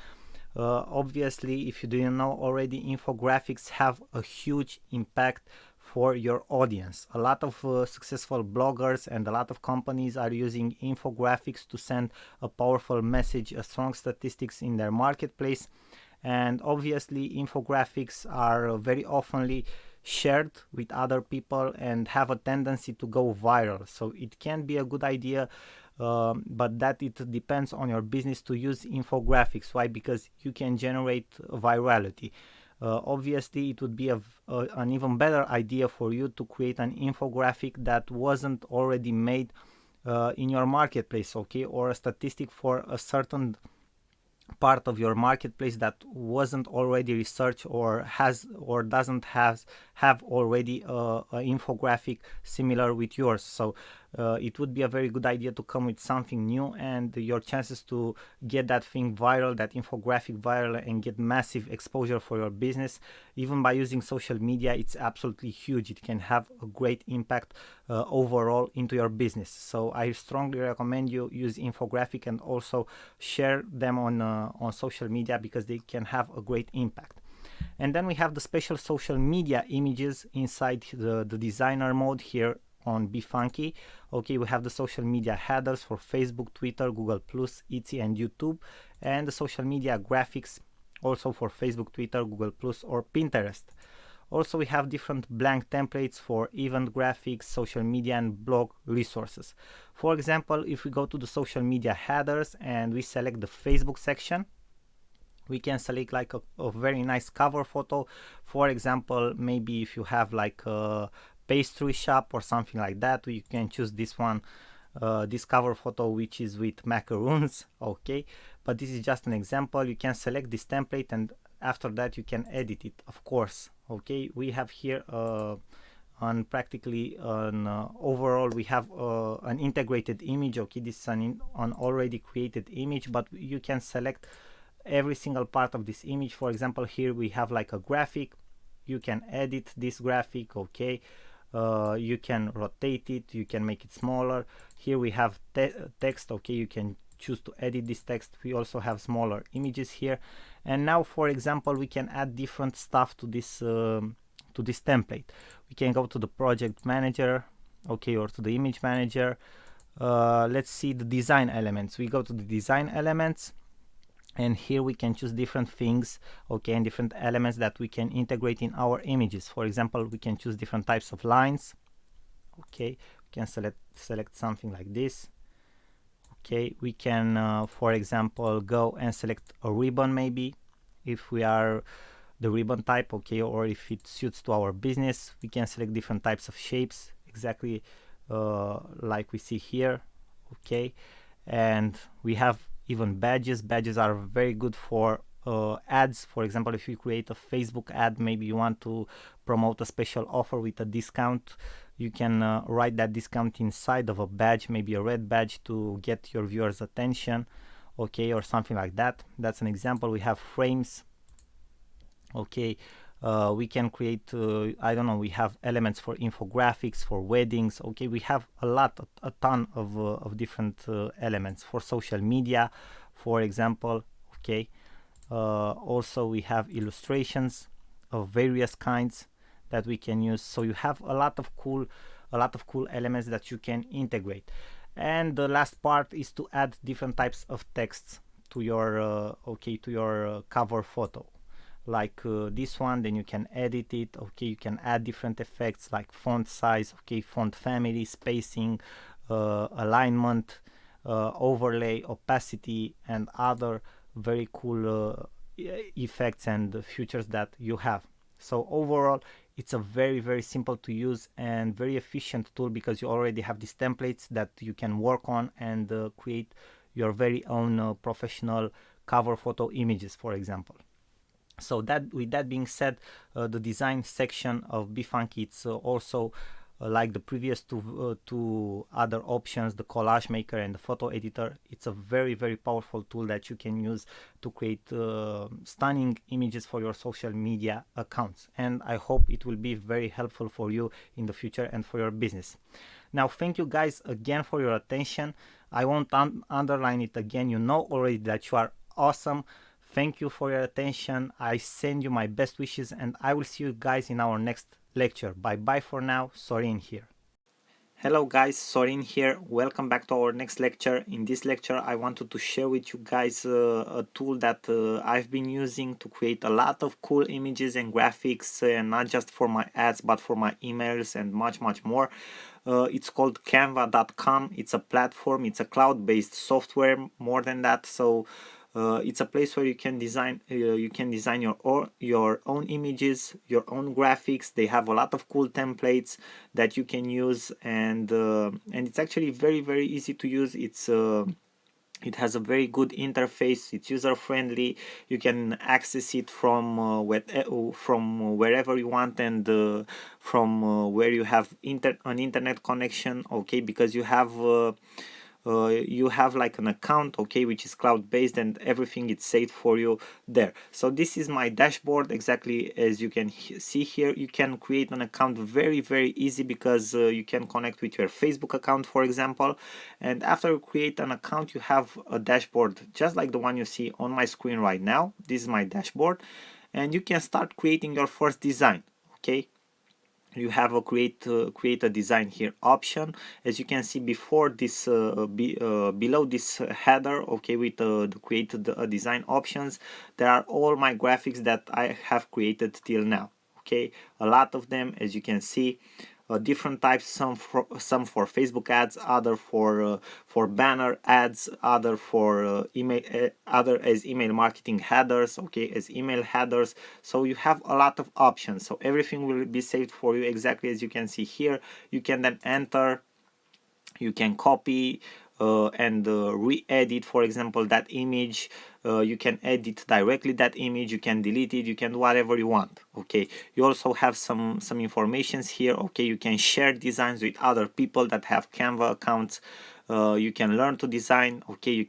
S1: Obviously, if you didn't know already, infographics have a huge impact for your audience. A lot of successful bloggers and a lot of companies are using infographics to send a powerful message, a strong statistics in their marketplace. And obviously infographics are very oftenly shared with other people and have a tendency to go viral. So it can be a good idea, but that it depends on your business to use infographics. Why? Because you can generate virality. Obviously it would be an even better idea for you to create an infographic that wasn't already made in your marketplace, okay, or a statistic for a certain part of your marketplace that wasn't already researched or has or doesn't have already a infographic similar with yours. So it would be a very good idea to come with something new, and your chances to get that thing viral, that infographic viral, and get massive exposure for your business, even by using social media, it's absolutely huge. It can have a great impact overall into your business. So I strongly recommend you use infographic and also share them on social media, because they can have a great impact. And then we have the special social media images inside the designer mode here on BeFunky. Okay, we have the social media headers for Facebook, Twitter, Google+, Etsy, and YouTube, and the social media graphics also for Facebook, Twitter, Google Plus, or Pinterest. Also, we have different blank templates for event graphics, social media, and blog resources. For example, if we go to the social media headers and we select the Facebook section, we can select like a very nice cover photo. For example, maybe if you have like a pastry shop or something like that, you can choose this one, this cover photo, which is with macaroons. Okay, but this is just an example. You can select this template, and after that you can edit it, of course. Okay, we have here on practically on overall we have an integrated image. Okay, this is an already created image, but you can select every single part of this image. For example, here we have like a graphic. You can edit this graphic. Okay, you can rotate it, you can make it smaller. Here we have text. Okay, you can choose to edit this text. We also have smaller images here. And now, for example, we can add different stuff to this template. We can go to the project manager, okay, or to the image manager. Let's see the design elements. We go to the design elements, and here we can choose different things, okay, and different elements that we can integrate in our images. For example, we can choose different types of lines. Okay, we can select something like this. Okay, we can for example go and select a ribbon, maybe if we are the ribbon type, okay, or if it suits to our business. We can select different types of shapes, exactly like we see here. Okay, and we have even badges. Badges are very good for ads. For example, if you create a Facebook ad, maybe you want to promote a special offer with a discount, you can write that discount inside of a badge, maybe a red badge, to get your viewers' attention, okay, or something like that. That's an example. We have frames. Okay, we can create I don't know, we have elements for infographics, for weddings. Okay, we have a ton of different elements for social media, for example. Okay, also we have illustrations of various kinds that we can use. So you have a lot of cool elements that you can integrate. And the last part is to add different types of texts to your cover photo, like this one. Then you can edit it. Okay, you can add different effects like font size, okay, font family, spacing, alignment, overlay, opacity, and other very cool effects and features that you have. So overall, it's a very simple to use and very efficient tool, because you already have these templates that you can work on and create your very own professional cover photo images, for example. So that, with that being said, the design section of Befunky, it's also like the previous two other options, the collage maker and the photo editor. It's a very powerful tool that you can use to create stunning images for your social media accounts, and I hope it will be very helpful for you in the future and for your business. Now, thank you guys again for your attention. I won't underline it again. You know already that you are awesome. Thank you for your attention. I send you my best wishes, and I will see you guys in our next lecture. Bye bye for now. Sorin here. Hello guys, Sorin here. Welcome back to our next lecture. In this lecture, I wanted to share with you guys a tool that I've been using to create a lot of cool images and graphics, and not just for my ads, but for my emails and much more. It's called Canva.com. It's a platform. It's a cloud-based software. More than that, so it's a place where you can design your own images, your own graphics. They have a lot of cool templates that you can use, and it's actually very easy to use. It has a very good interface. It's user friendly. You can access it from wherever you want, and from where you have an internet connection. Okay, because you have like an account, okay, which is cloud-based, and everything is saved for you there. So this is my dashboard, exactly as you can see here. You can create an account very easy, because you can connect with your Facebook account, for example, and after you create an account, you have a dashboard just like the one you see on my screen right now. This is my dashboard, and you can start creating your first design. Okay, you have a create a design here option. As you can see before this below this header, okay, with the created design options, there are all my graphics that I have created till now. Okay, a lot of them, as you can see, different types, some for Facebook ads, other for banner ads, other for email, other as email marketing headers, okay, as email headers. So you have a lot of options, so everything will be saved for you exactly as you can see here. You can then enter, you can copy and re-edit, for example, that image. You can edit directly that image, you can delete it, you can do whatever you want. Okay, you also have some informations here. Okay, you can share designs with other people that have Canva accounts. You can learn to design. Okay, you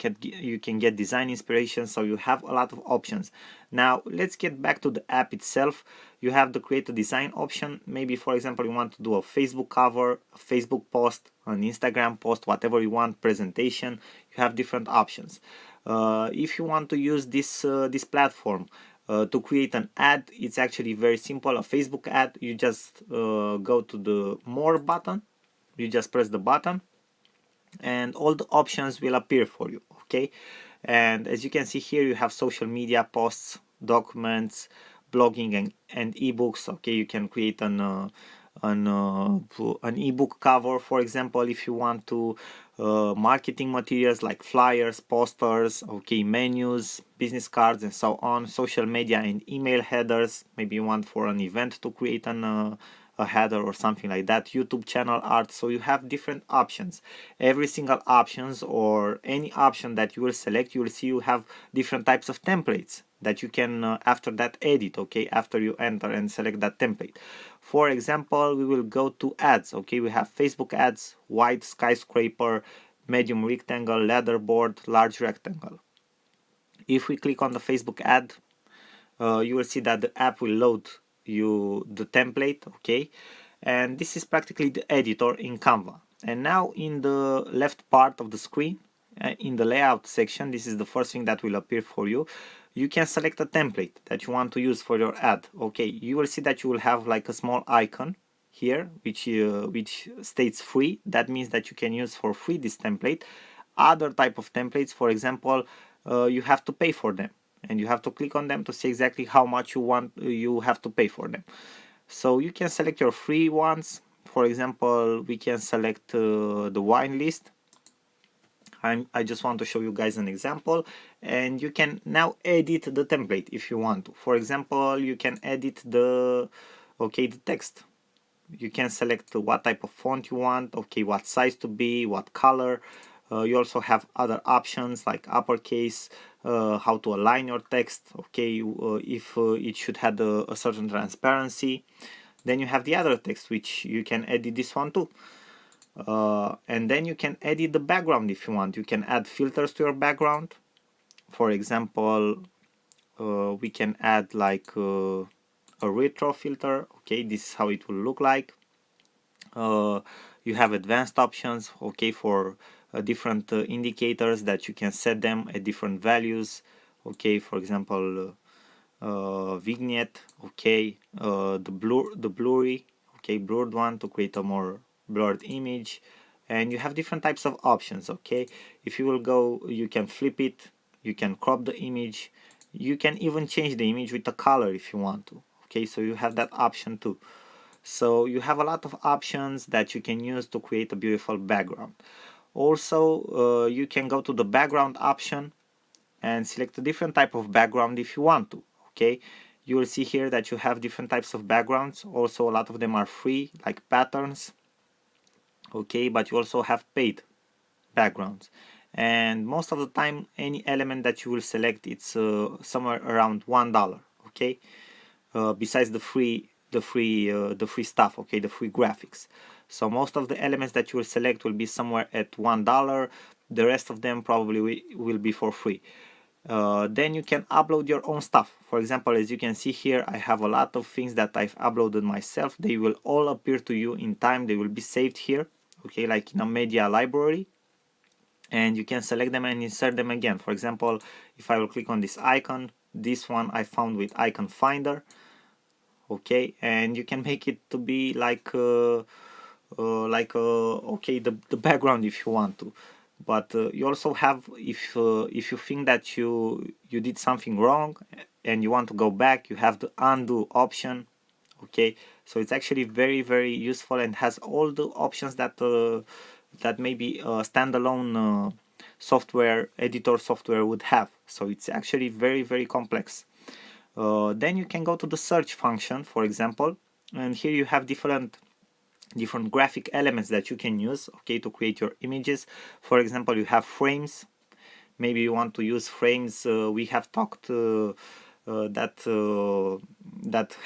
S1: can get design inspiration. So you have a lot of options. Now let's get back to the app itself. You have the create a design option. Maybe, for example, you want to do a Facebook cover, a Facebook post, an Instagram post, whatever you want, presentation. You have different options. If you want to use this platform to create an ad, it's actually very simple. A Facebook ad, you just go to the more button, you just press the button, and all the options will appear for you. Okay, and as you can see here, you have social media posts, documents, blogging, and ebooks. Okay, you can create an ebook cover, for example, if you want to, marketing materials like flyers, posters, okay, menus, business cards, and so on, social media and email headers. Maybe you want for an event to create a header or something like that, YouTube channel art. So you have different options. Every single options, or any option that you will select, you will see you have different types of templates that you can after that edit. Okay, after you enter and select that template. For example, we will go to ads. Okay, we have Facebook ads, wide skyscraper, medium rectangle, leaderboard, large rectangle. If we click on the Facebook ad, you will see that the app will load you the template. Okay, and this is practically the editor in Canva. And now in the left part of the screen, in the layout section, this is the first thing that will appear for you. You can select a template that you want to use for your ad. Okay, you will see that you will have like a small icon here which states free. That means that you can use for free this template. Other type of templates, for example, you have to pay for them, and you have to click on them to see exactly how much you have to pay for them. So you can select your free ones. For example, we can select the wine list. I just want to show you guys an example, and you can now edit the template if you want to. For example, you can edit the text. You can select what type of font you want, okay, what size to be, what color. You also have other options like uppercase, how to align your text, okay, if it should have a certain transparency. Then you have the other text, which you can edit this one too. And then you can edit the background if you want. You can add filters to your background. For example, we can add like a retro filter. Okay, this is how it will look like. You have advanced options, okay, for different indicators that you can set them at different values. Okay, for example, vignette, okay, the blurry, okay, blurred one to create a more blurred image. And you have different types of options. Okay, if you will go, you can flip it, you can crop the image, you can even change the image with the color if you want to. Okay, so you have that option too. So you have a lot of options that you can use to create a beautiful background. Also, you can go to the background option and select a different type of background if you want to. Okay, you will see here that you have different types of backgrounds. Also, a lot of them are free, like patterns. Okay, but you also have paid backgrounds, and most of the time any element that you will select, it's somewhere around $1. Okay, besides the free stuff, okay, the free graphics. So most of the elements that you will select will be somewhere at $1. The rest of them probably will be for free. Then you can upload your own stuff. For example, as you can see here, I have a lot of things that I've uploaded myself. They will all appear to you in time. They will be saved here, okay, like in a media library, and you can select them and insert them again. For example, if I will click on this icon, this one I found with Icon Finder. okay, and you can make it to be like okay, the background if you want to. But you also have, if you think that you did something wrong and you want to go back, you have the undo option. Okay, so it's actually very very useful and has all the options that maybe standalone software editor software would have. So it's actually very very complex. Then you can go to the search function, for example, and here you have different graphic elements that you can use, okay, to create your images. For example, you have frames. Maybe you want to use frames. We have talked that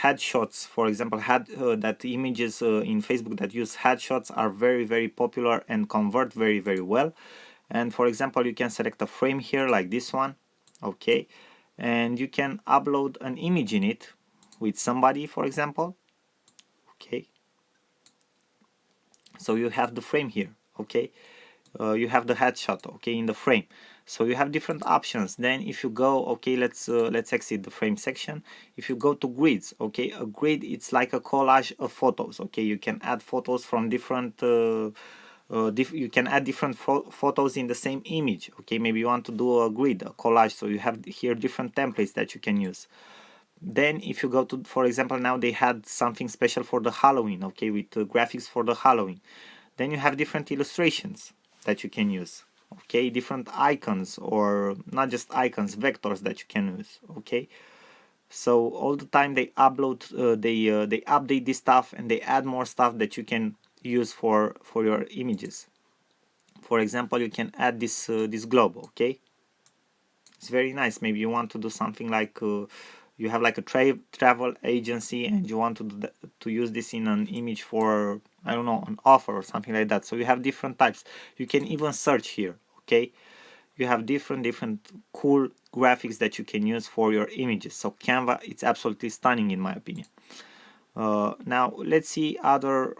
S1: headshots, for example, that images in Facebook that use headshots are very very popular and convert very very well. And for example, you can select a frame here like this one, okay, and you can upload an image in it with somebody, for example, okay. So you have the frame here, okay. You have the headshot, okay, in the frame. So you have different options. Then if you go, okay, let's exit the frame section. If you go to grids, okay, a grid, it's like a collage of photos, okay. You can add photos from different you can add different photos in the same image, okay. Maybe you want to do a grid, a collage, so you have here different templates that you can use. Then if you go to, for example, now they had something special for the Halloween, okay, with graphics for the Halloween. Then you have different illustrations that you can use, okay, different icons, or not just icons, vectors that you can use, okay. So all the time they upload, they update this stuff and they add more stuff that you can use for your images. For example, you can add this globe, okay. It's very nice. Maybe you want to do something like you have like a travel agency and you want to to use this in an image for, I don't know, an offer or something like that. So you have different types. You can even search here, okay. You have different cool graphics that you can use for your images. So Canva, it's absolutely stunning in my opinion. Now let's see other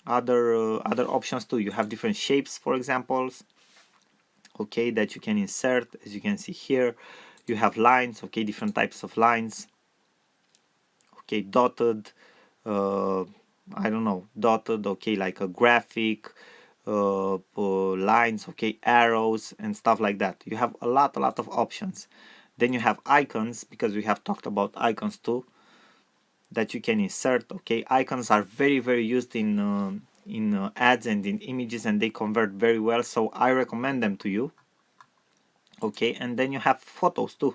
S1: options too. You have different shapes, for example, okay, that you can insert. As you can see here, you have lines, okay, different types of lines, okay, dotted, I don't know, dotted, okay, like a graphic, lines, okay, arrows and stuff like that. You have a lot of options. Then you have icons, because we have talked about icons too, that you can insert, okay. Icons are very very used in ads and in images, and they convert very well, so I recommend them to you, okay. And then you have photos too.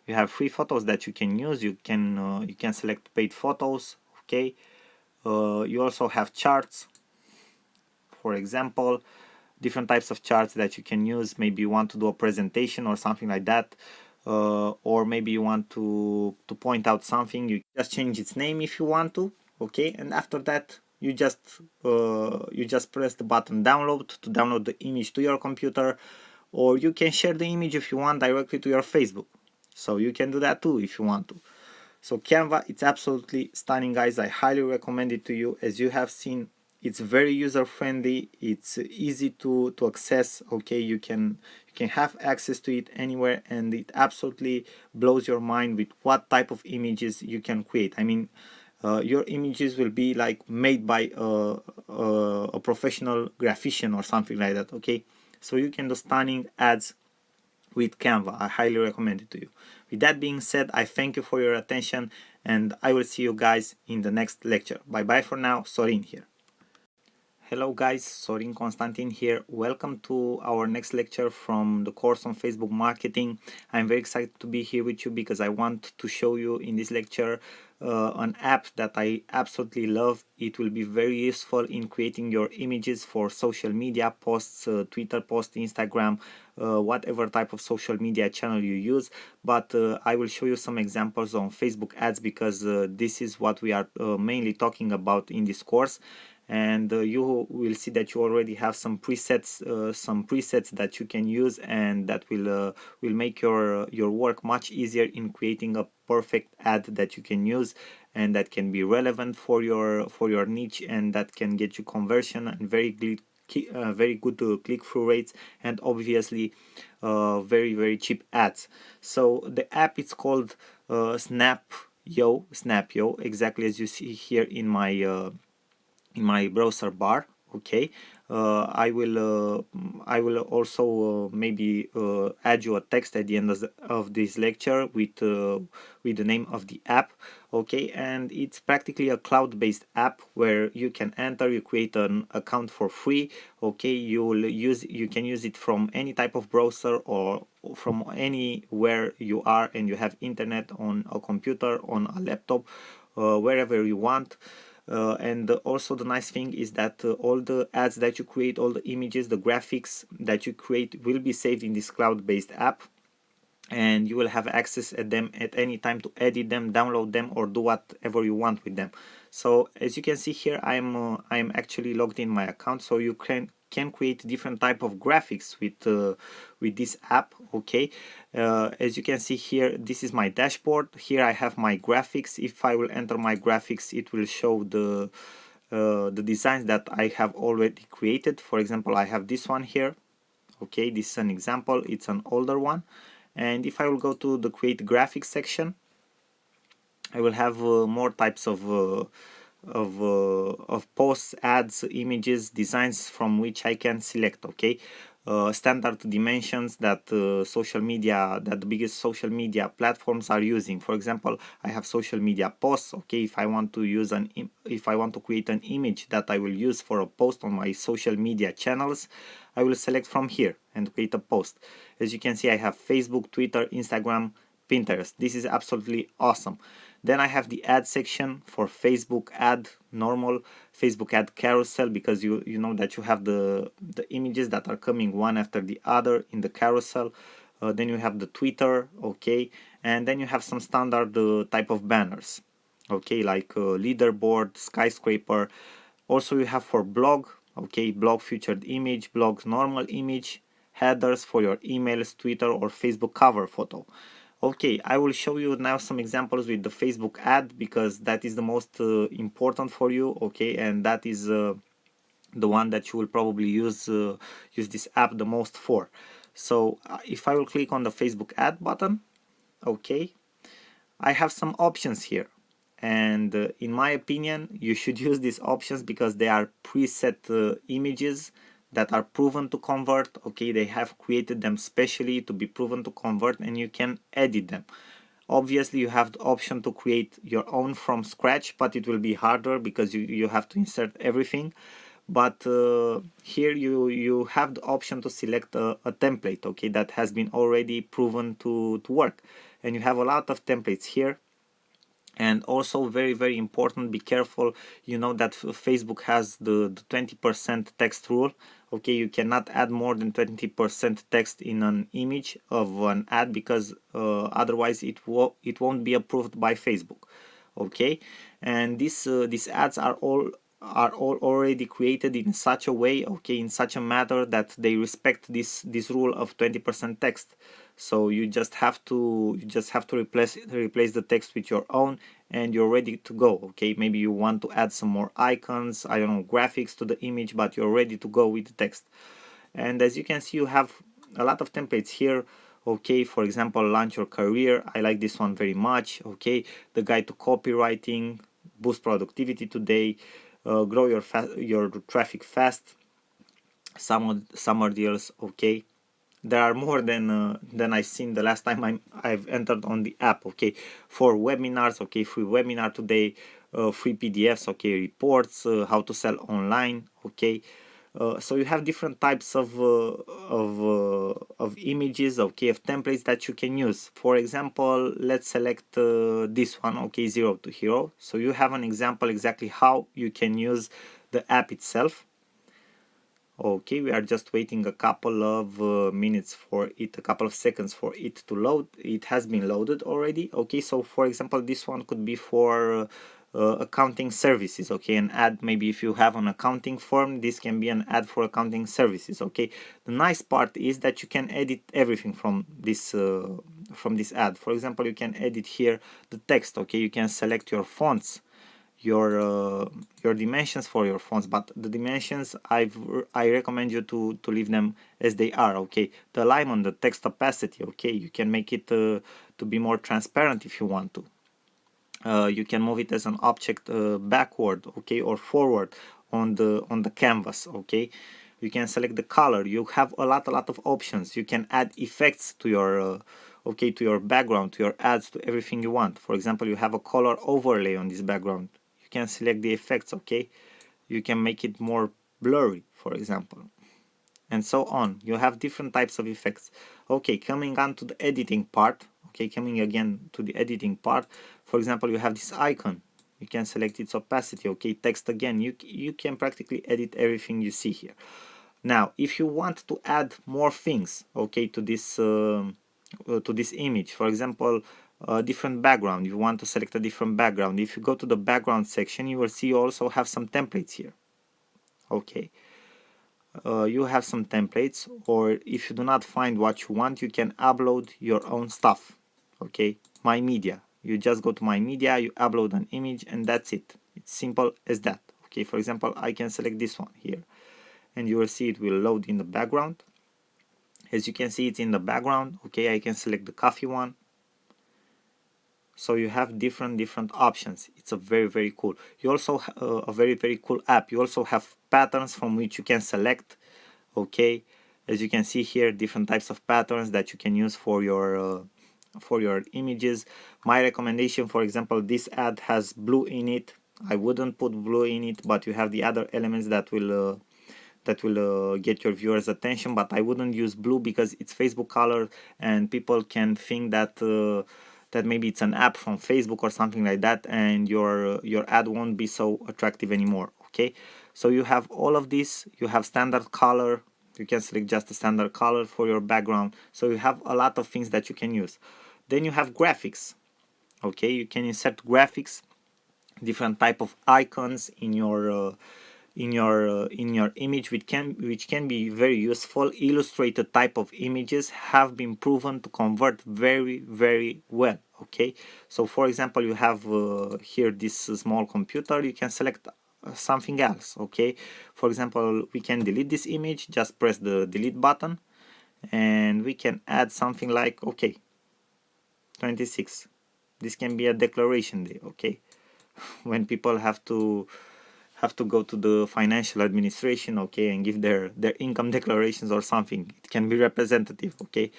S1: You have free photos that you can use. You can select paid photos, okay. You also have charts, for example, different types of charts that you can use. Maybe you want to do a presentation or something like that, or maybe you want to point out something. You just change its name if you want to, okay. And after that you just press the button download to download the image to your computer, or you can share the image if you want directly to your Facebook. So you can do that too if you want to. So Canva, it's absolutely stunning, guys. I highly recommend it to you. As you have seen, it's very user friendly. It's easy to access, okay. You can have access to it anywhere, and it absolutely blows your mind with what type of images you can create. I mean, your images will be like made by a professional graphician or something like that, okay. So you can do stunning ads with Canva. I highly recommend it to you. With that being said, I thank you for your attention, and I will see you guys in the next lecture. Bye bye for now. Sorin here. Hello guys, Sorin Constantin here. Welcome to our next lecture from the course on Facebook marketing. I'm very excited to be here with you because I want to show you in this lecture an app that I absolutely love. It will be very useful in creating your images for social media posts, Twitter posts, Instagram, whatever type of social media channel you use. But I will show you some examples on Facebook ads, because this is what we are mainly talking about in this course. And you will see that you already have some presets that you can use, and that will make your work much easier in creating a perfect ad that you can use, and that can be relevant for your niche, and that can get you conversion and very good click-through rates, and obviously very very cheap ads. So the app is called Snap Snap.io, exactly as you see here in my browser bar. Okay, I will also maybe add you a text at the end of this lecture with the name of the app. Okay, and it's practically a cloud-based app where you can enter, you create an account for free. Okay, you can use it from any type of browser or from anywhere you are and you have internet on a computer, on a laptop, wherever you want. And also the nice thing is that all the ads that you create, all the images, the graphics that you create will be saved in this cloud-based app, and you will have access at them at any time to edit them, download them, or do whatever you want with them. So as you can see here, I'm actually logged in my account, so you can create different type of graphics with this app. Okay, as you can see here, this is my dashboard. Here I have my graphics. If I will enter my graphics, it will show the designs that I have already created. For example, I have this one here. Okay, this is an example, it's an older one. And if I will go to the create graphics section, I will have more types of posts, ads, images, designs from which I can select. Okay, standard dimensions that the biggest social media platforms are using. For example, I have social media posts. Okay, if I want to use if I want to create an image that I will use for a post on my social media channels, I will select from here and create a post. As you can see, I have Facebook, Twitter, Instagram, Pinterest. This is absolutely awesome. Then I have the ad section for Facebook ad, normal Facebook ad carousel, because you know that you have the images that are coming one after the other in the carousel. Then you have the Twitter, okay, and then you have some standard type of banners, okay, like leaderboard, skyscraper. Also you have for blog, okay, blog featured image, blog normal image, headers for your emails, Twitter or Facebook cover photo. Okay, I will show you now some examples with the Facebook ad, because that is the most important for you. Okay, and that is the one that you will probably use this app the most for. So if I will click on the Facebook ad button, okay, I have some options here, and in my opinion you should use these options because they are preset images that are proven to convert. Okay, they have created them specially to be proven to convert, and you can edit them. Obviously you have the option to create your own from scratch, but it will be harder because you have to insert everything. But here you have the option to select a template, okay, that has been already proven to work, and you have a lot of templates here. And also very important, be careful, you know that Facebook has the 20% text rule. Okay, you cannot add more than 20% text in an image of an ad, because otherwise it won't be approved by Facebook. Okay, and these ads are all already created in such a way, okay, in such a manner that they respect this rule of 20% text. So you just have to replace the text with your own, and you're ready to go. Okay, maybe you want to add some more icons, I don't know, graphics to the image, but you're ready to go with the text. And as you can see, you have a lot of templates here. Okay, for example, launch your career, I like this one very much. Okay, the guide to copywriting, boost productivity today, grow your traffic fast, summer deals. Okay, there are more than I seen the last time I've entered on the app. Okay, for webinars, okay, free webinar today, free PDFs, okay, reports, how to sell online. Okay, so you have different types of images, okay, of templates that you can use. For example, let's select this one, okay, Zero to Hero. So you have an example exactly how you can use the app itself. Okay, we are just waiting a couple of minutes for it, a couple of seconds for it to load. It has been loaded already. Okay, so for example, this one could be for accounting services. Okay, an ad, maybe if you have an accounting firm, this can be an ad for accounting services. Okay, the nice part is that you can edit everything from this ad. For example, you can edit here the text. Okay, you can select your fonts, your dimensions for your fonts, but the dimensions I recommend you to leave them as they are. Okay, the alignment, the text opacity, okay, you can make it to be more transparent if you want to. You can move it as an object backward, okay, or forward on the canvas, okay. You can select the color. You have a lot of options. You can add effects to your okay, to your background, to your ads, to everything you want. For example, you have a color overlay on this background. You can select the effects, okay. You can make it more blurry, for example, and so on. You have different types of effects. Okay, coming on to the editing part. Okay, coming again to the editing part. For example, you have this icon. You can select its opacity. Okay, text again. You can practically edit everything you see here. Now, if you want to add more things, okay, to this image, for example, a different background, you want to select a different background. If you go to the background section, you will see you also have some templates here. Okay, you have some templates, or if you do not find what you want, you can upload your own stuff. Okay, my media. You just go to my media, you upload an image, and that's it. It's simple as that. Okay, for example, I can select this one here, and you will see it will load in the background. As you can see, it's in the background. Okay, I can select the coffee one. So you have different options. It's a very cool. You also a very cool app. You also have patterns from which you can select. Okay, as you can see here, different types of patterns that you can use for your images. My recommendation, for example, this ad has blue in it. I wouldn't put blue in it, but you have the other elements that will get your viewers attention, but I wouldn't use blue because it's Facebook color and people can think that that maybe it's an app from Facebook or something like that, and your ad won't be so attractive anymore. Okay, so you have all of this. You have standard color. You can select just a standard color for your background. So you have a lot of things that you can use. Then you have graphics. Okay, you can insert graphics, different type of icons in your image, which can be very useful. Illustrated type of images have been proven to convert very well. Okay, so for example, you have here this small computer. You can select something else. Okay, for example, we can delete this image. Just press the delete button, and we can add something like, okay, 26. This can be a declaration day. Okay, when people have to go to the financial administration, okay, and give their income declarations or something, it can be representative. Okay,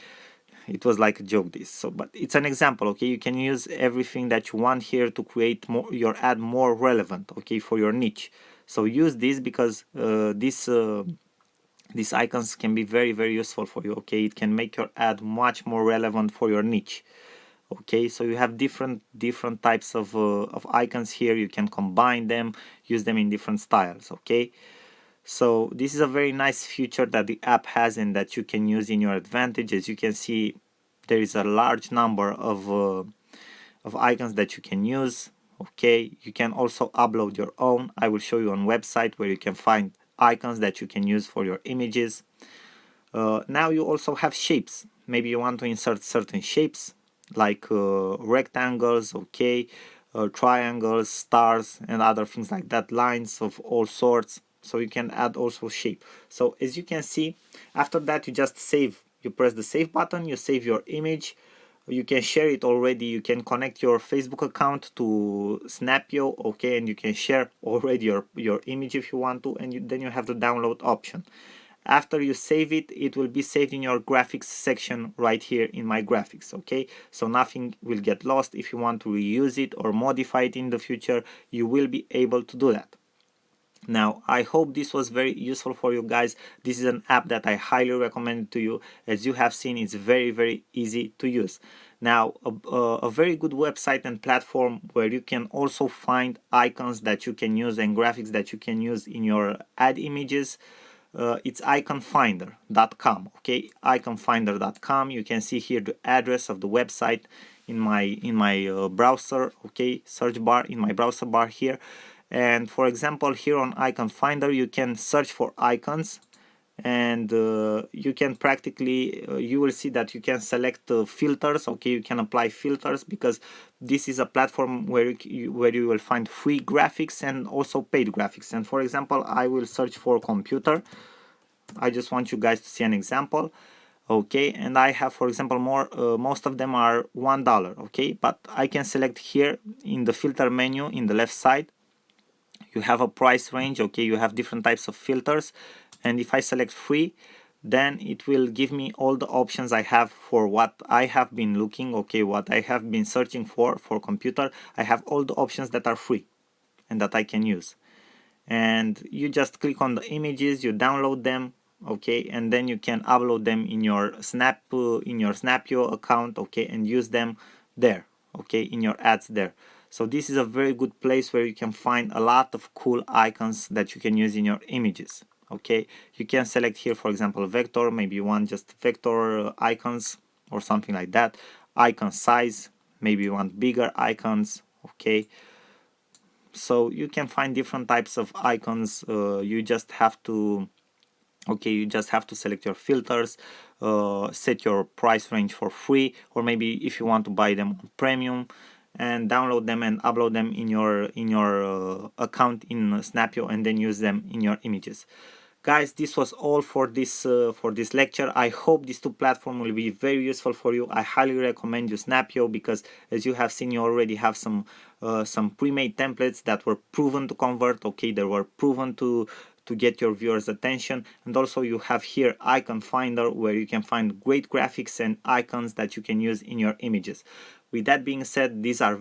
S1: it was like a joke, this. So but it's an example. Okay, you can use everything that you want here to create your ad more relevant, okay, for your niche. So use this because these icons can be very useful for you. Okay, it can make your ad much more relevant for your niche. Okay, so you have different types of icons here. You can combine them, use them in different styles. Okay, so this is a very nice feature that the app has and that you can use in your advantage. As you can see, there is a large number of icons that you can use. Okay, you can also upload your own. I will show you on website where you can find icons that you can use for your images. Now you also have shapes. Maybe you want to insert certain shapes like rectangles, okay, triangles, stars, and other things like that, lines of all sorts. So you can add also shape. So as you can see, after that you just save. You press the save button, you save your image. You can share it already. You can connect your Facebook account to Snapio, okay, and you can share already your image if you want to, and then you have the download option. After you save it, it will be saved in your graphics section right here in my graphics. Okay, so nothing will get lost. If you want to reuse it or modify it in the future, you will be able to do that. Now, I hope this was very useful for you guys. This is an app that I highly recommend to you. As you have seen, it's very easy to use. Now, a very good website and platform where you can also find icons that you can use and graphics that you can use in your ad images. It's iconfinder.com. Okay, iconfinder.com. You can see here the address of the website in my browser. Okay, search bar in my browser bar here. And for example, here on Icon Finder, you can search for icons, and you can practically you will see that you can select filters. Okay, you can apply filters because this is a platform where you will find free graphics and also paid graphics. And for example, I will search for computer. I just want you guys to see an example. okay, and I have, for example, most of them are $1, okay, but I can select here in the filter menu in the left side. You have a price range, okay, you have different types of filters, and if I select free, then it will give me all the options I have for what I have been looking, okay, what I have been searching for computer. I have all the options that are free and that I can use. And you just click on the images, you download them, okay, and then you can upload them in your Snapio account, okay, and use them there, okay, in your ads there. So this is a very good place where you can find a lot of cool icons that you can use in your images, okay. You can select here, for example, vector, maybe you want just vector icons or something like that. Icon size, maybe you want bigger icons, okay. So you can find different types of icons. You just have to select your filters, set your price range for free, or maybe if you want to buy them on premium, and download them and upload them in your account in Snapio, and then use them in your images. Guys, this was all for this lecture. I hope these two platforms will be very useful for you. I highly recommend you Snapio, because as you have seen, you already have some pre-made templates that were proven to convert, okay, they were proven to get your viewers' attention. And also you have here Icon Finder, where you can find great graphics and icons that you can use in your images. With that being said, these are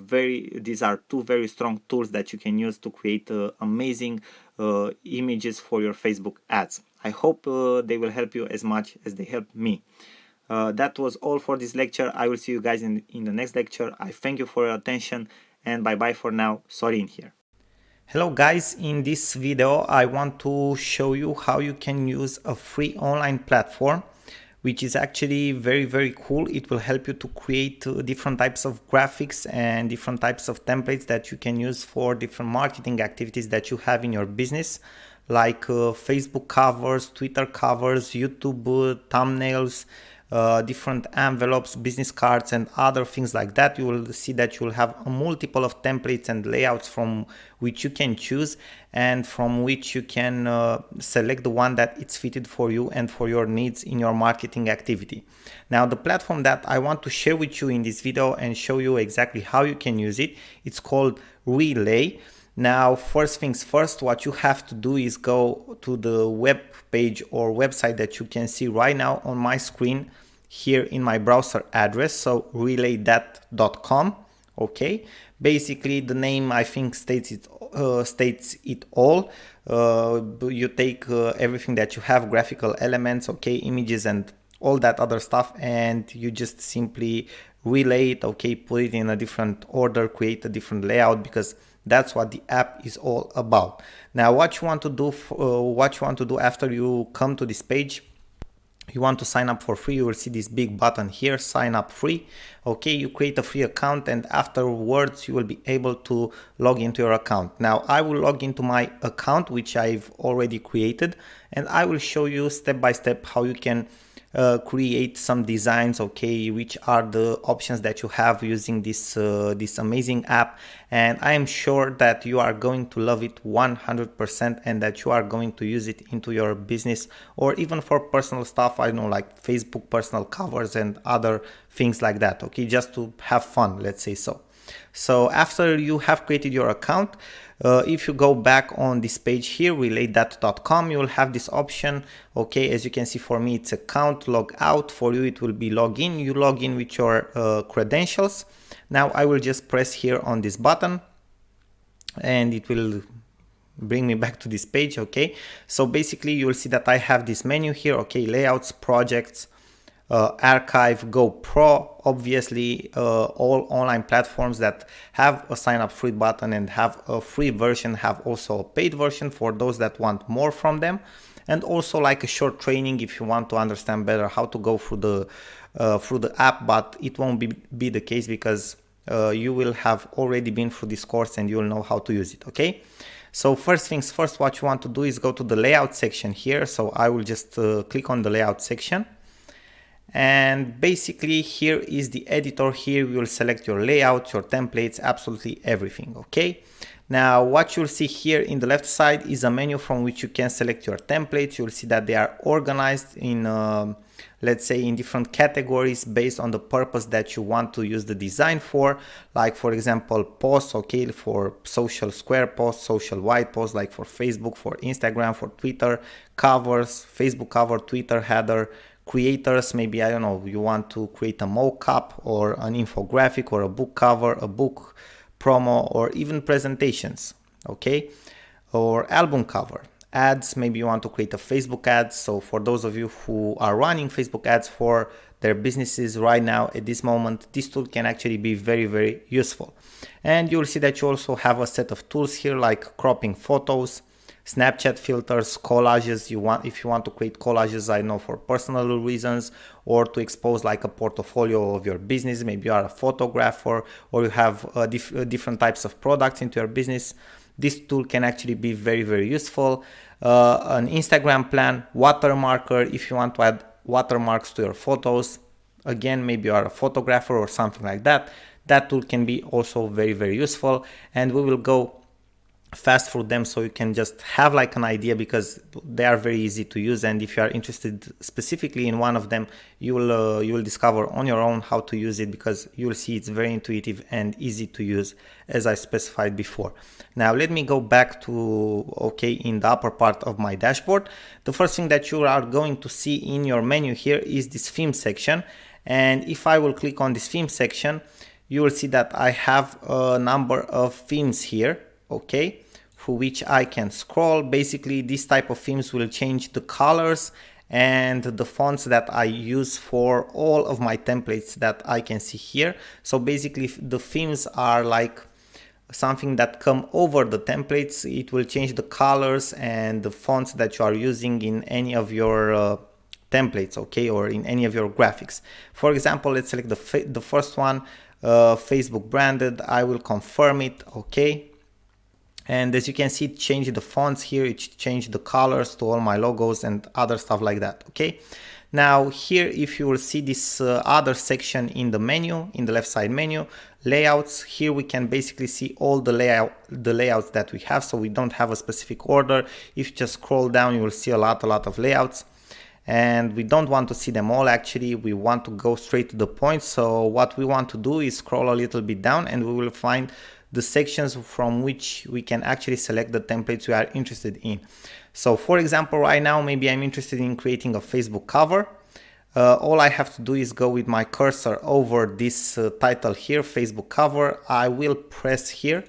S1: two very strong tools that you can use to create amazing images for your Facebook ads. I hope they will help you as much as they helped me. That was all for this lecture. I will see you guys in the next lecture. I thank you for your attention, and bye bye for now. Sorin here. Hello guys, in this video I want to show you how you can use a free online platform, which is actually very cool. It will help you to create different types of graphics and different types of templates that you can use for different marketing activities that you have in your business, like Facebook covers, Twitter covers, YouTube thumbnails, different envelopes, business cards, and other things like that. You will see that you will have a multiple of templates and layouts from which you can choose, and from which you can select the one that it's fitted for you and for your needs in your marketing activity. Now, the platform that I want to share with you in this video and show you exactly how you can use it, it's called Relay. Now, first things first, what you have to do is go to the web page or website that you can see right now on my screen here in my browser address, so relaythat.com. okay, basically the name I think states it all. You take everything that you have, graphical elements, okay, images and all that other stuff, and you just simply relay it, okay, put it in a different order, create a different layout, because that's what the app is all about. Now, what you want to do after you come to this page, you want to sign up for free. You will see this big button here, sign up free. Okay, you create a free account, and afterwards you will be able to log into your account. Now, I will log into my account, which I've already created, and I will show you step by step how you can create some designs, okay, which are the options that you have using this amazing app. And I am sure that you are going to love it 100%, and that you are going to use it into your business, or even for personal stuff, I know, like Facebook personal covers and other things like that, okay, just to have fun, let's say so. So after you have created your account, if you go back on this page here, relaythat.com, you will have this option. Okay, as you can see, for me it's account log out. For you it will be login. You log in with your credentials. Now I will just press here on this button, and it will bring me back to this page. Okay, so basically you will see that I have this menu here. Okay, layouts, projects, archive, Go Pro. Obviously all online platforms that have a sign up free button and have a free version have also a paid version for those that want more from them, and also like a short training if you want to understand better how to go through the app, but it won't be the case, because you will have already been through this course and you will know how to use it. Okay, so first things first, what you want to do is go to the layout section here. So I will just click on the layout section, and basically here is the editor. Here you will select your layout, your templates, absolutely everything. Okay, Now what you'll see here in the left side is a menu from which you can select your templates. You'll see that they are organized in let's say in different categories based on the purpose that you want to use the design for. Like for example, posts, okay, for social square posts, social white posts, like for Facebook, for Instagram, for Twitter, covers, Facebook cover, Twitter header, creators, maybe, I don't know, you want to create a mock-up or an infographic or a book cover, a book promo, or even presentations, okay, or album cover. Ads, maybe you want to create a Facebook ad. So for those of you who are running Facebook ads for their businesses right now at this moment, this tool can actually be very, very useful. And you'll see that you also have a set of tools here like cropping photos, Snapchat filters, collages. If you want to create collages, I know, for personal reasons, or to expose like a portfolio of your business. Maybe you are a photographer or you have different types of products into your business. This tool can actually be very, very useful. An Instagram plan, watermarker, if you want to add watermarks to your photos. Again, maybe you are a photographer or something like that. That tool can be also very, very useful. And we will go fast through them so you can just have like an idea, because they are very easy to use. And if you are interested specifically in one of them, you will discover on your own how to use it, because you will see it's very intuitive and easy to use, as I specified before. Now let me go back to, okay, in the upper part of my dashboard. The first thing that you are going to see in your menu here is this theme section. And if I will click on this theme section, you will see that I have a number of themes here, okay, for which I can scroll. Basically, this type of themes will change the colors and the fonts that I use for all of my templates that I can see here. So basically, the themes are like something that come over the templates. It will change the colors and the fonts that you are using in any of your templates, okay, or in any of your graphics. For example, let's select the first one, Facebook branded. I will confirm it, okay. And as you can see, it changed the fonts here, it changed the colors to all my logos and other stuff like that, okay. Now here, if you will see this other section in the menu, in the left side menu, layouts, here we can basically see all the layouts that we have. So we don't have a specific order. If you just scroll down, you will see a lot of layouts. And we don't want to see them all, actually. We want to go straight to the point. So what we want to do is scroll a little bit down, and we will find the sections from which we can actually select the templates we are interested in. So for example, right now, maybe I'm interested in creating a Facebook cover. All I have to do is go with my cursor over this title here, Facebook cover. I will press here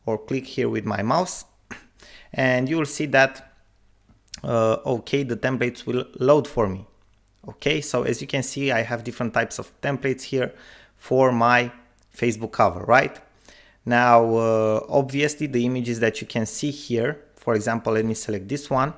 S1: or click here with my mouse, and you will see that okay, the templates will load for me. Okay, so as you can see, I have different types of templates here for my Facebook cover, right? Now, obviously, the images that you can see here, for example, let me select this one.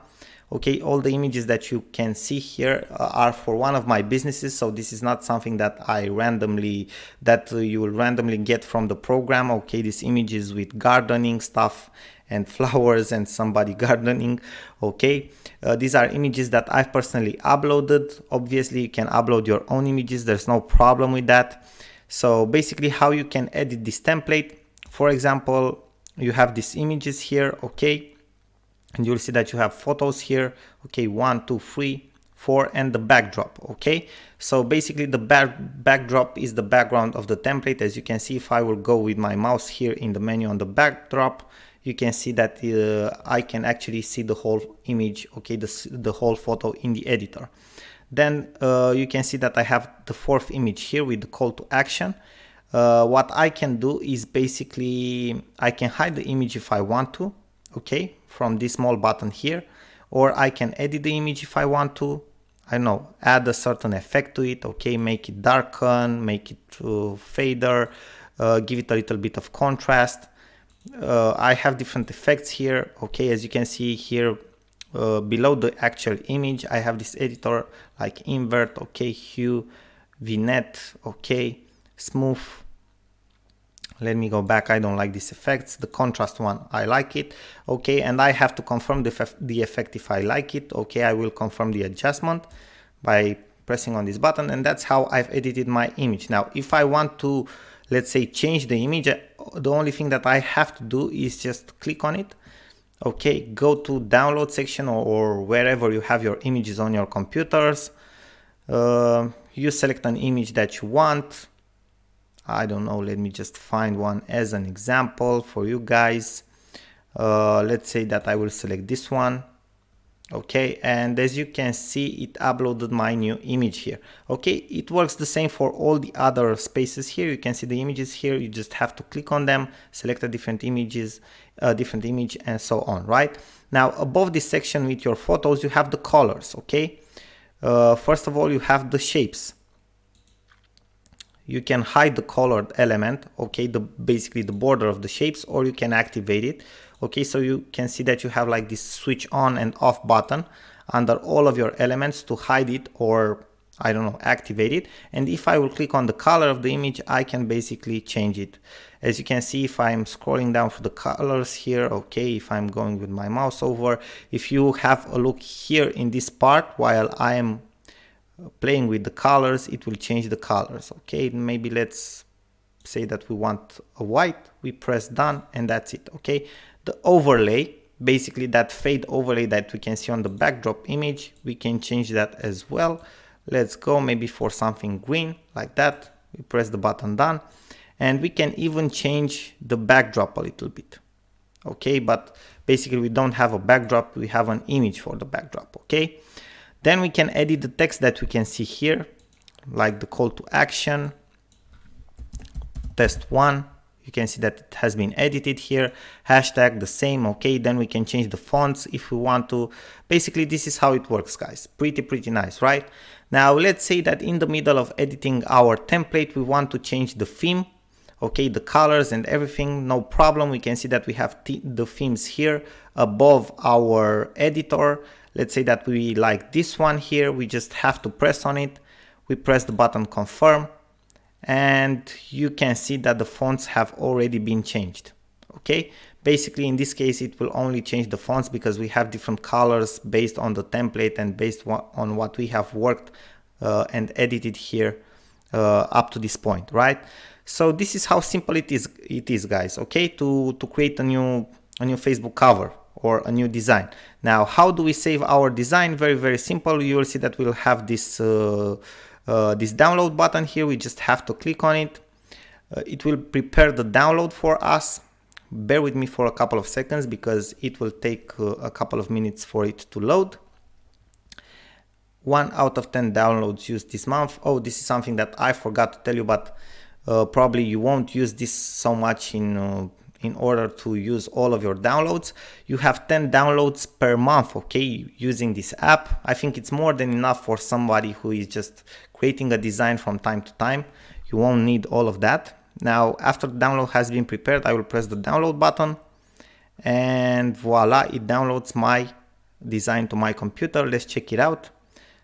S1: Okay, all the images that you can see here are for one of my businesses. So this is not something that you will randomly get from the program. Okay, these images with gardening stuff and flowers and somebody gardening. Okay, these are images that I've personally uploaded. Obviously, you can upload your own images. There's no problem with that. So basically, how you can edit this template. For example, you have these images here, okay, and you'll see that you have photos here, okay, 1, 2, 3, 4, and the backdrop, okay. So basically, the backdrop is the background of the template. As you can see, if I will go with my mouse here in the menu on the backdrop, you can see that I can actually see the whole image, okay, the whole photo in the editor. Then you can see that I have the fourth image here with the call to action. What I can do is basically I can hide the image if I want to, okay, from this small button here, or I can edit the image if I want to. I don't know, add a certain effect to it, okay, make it darken, make it fader, give it a little bit of contrast. I have different effects here, okay. As you can see here, below the actual image, I have this editor like invert, okay, hue, vignette, okay, smooth. Let me go back. I don't like these effects. The contrast one, I like it, okay. And I have to confirm the effect if I like it, okay. I will confirm the adjustment by pressing on this button, and that's how I've edited my image. Now, if I want to, let's say change the image, the only thing that I have to do is just click on it. Okay, go to download section or wherever you have your images on your computers. You select an image that you want. I don't know, let me just find one as an example for you guys. Let's say that I will select this one. Okay, and as you can see, it uploaded my new image here. Okay, it works the same for all the other spaces here. You can see the images here. You just have to click on them, select a different image, and so on, right? Now above this section with your photos, you have the colors. Okay, first of all, you have the shapes. You can hide the colored element, okay, basically the border of the shapes, or you can activate it. Okay, so you can see that you have like this switch on and off button under all of your elements to hide it, or I don't know, activate it. And if I will click on the color of the image, I can basically change it. As you can see, if I'm scrolling down for the colors here, okay, if I'm going with my mouse over, if you have a look here in this part while I am playing with the colors, it will change the colors. Okay, maybe let's say that we want a white, we press done, and that's it. Okay, the overlay, basically that fade overlay that we can see on the backdrop image, we can change that as well. Let's go maybe for something green like that. We press the button done, and we can even change the backdrop a little bit. Okay, but basically we don't have a backdrop, we have an image for the backdrop. Okay, then we can edit the text that we can see here, like the call to action, test 1. You can see that it has been edited here, hashtag the same. Okay, then we can change the fonts if we want to. Basically, this is how it works, guys. Pretty nice, right? Now, let's say that in the middle of editing our template, we want to change the theme. Okay, the colors and everything, no problem. We can see that we have the themes here above our editor. Let's say that we like this one here. We just have to press on it. We press the button confirm, and you can see that the fonts have already been changed. Okay, basically in this case it will only change the fonts because we have different colors based on the template and based on what we have worked and edited here up to this point, right? So this is how simple it is, guys. Okay, to create a new Facebook cover or a new design. Now, how do we save our design? Very simple. You will see that we'll have this this download button here. We just have to click on it. It will prepare the download for us. Bear with me for a couple of seconds because it will take a couple of minutes for it to load. 1 out of 10 downloads used this month. Oh, this is something that I forgot to tell you, but probably you won't use this so much in order to use all of your downloads. You have 10 downloads per month, okay, using this app. I think it's more than enough for somebody who is just creating a design from time to time. You won't need all of that. Now, after the download has been prepared, I will press the download button, and voila, it downloads my design to my computer. Let's check it out.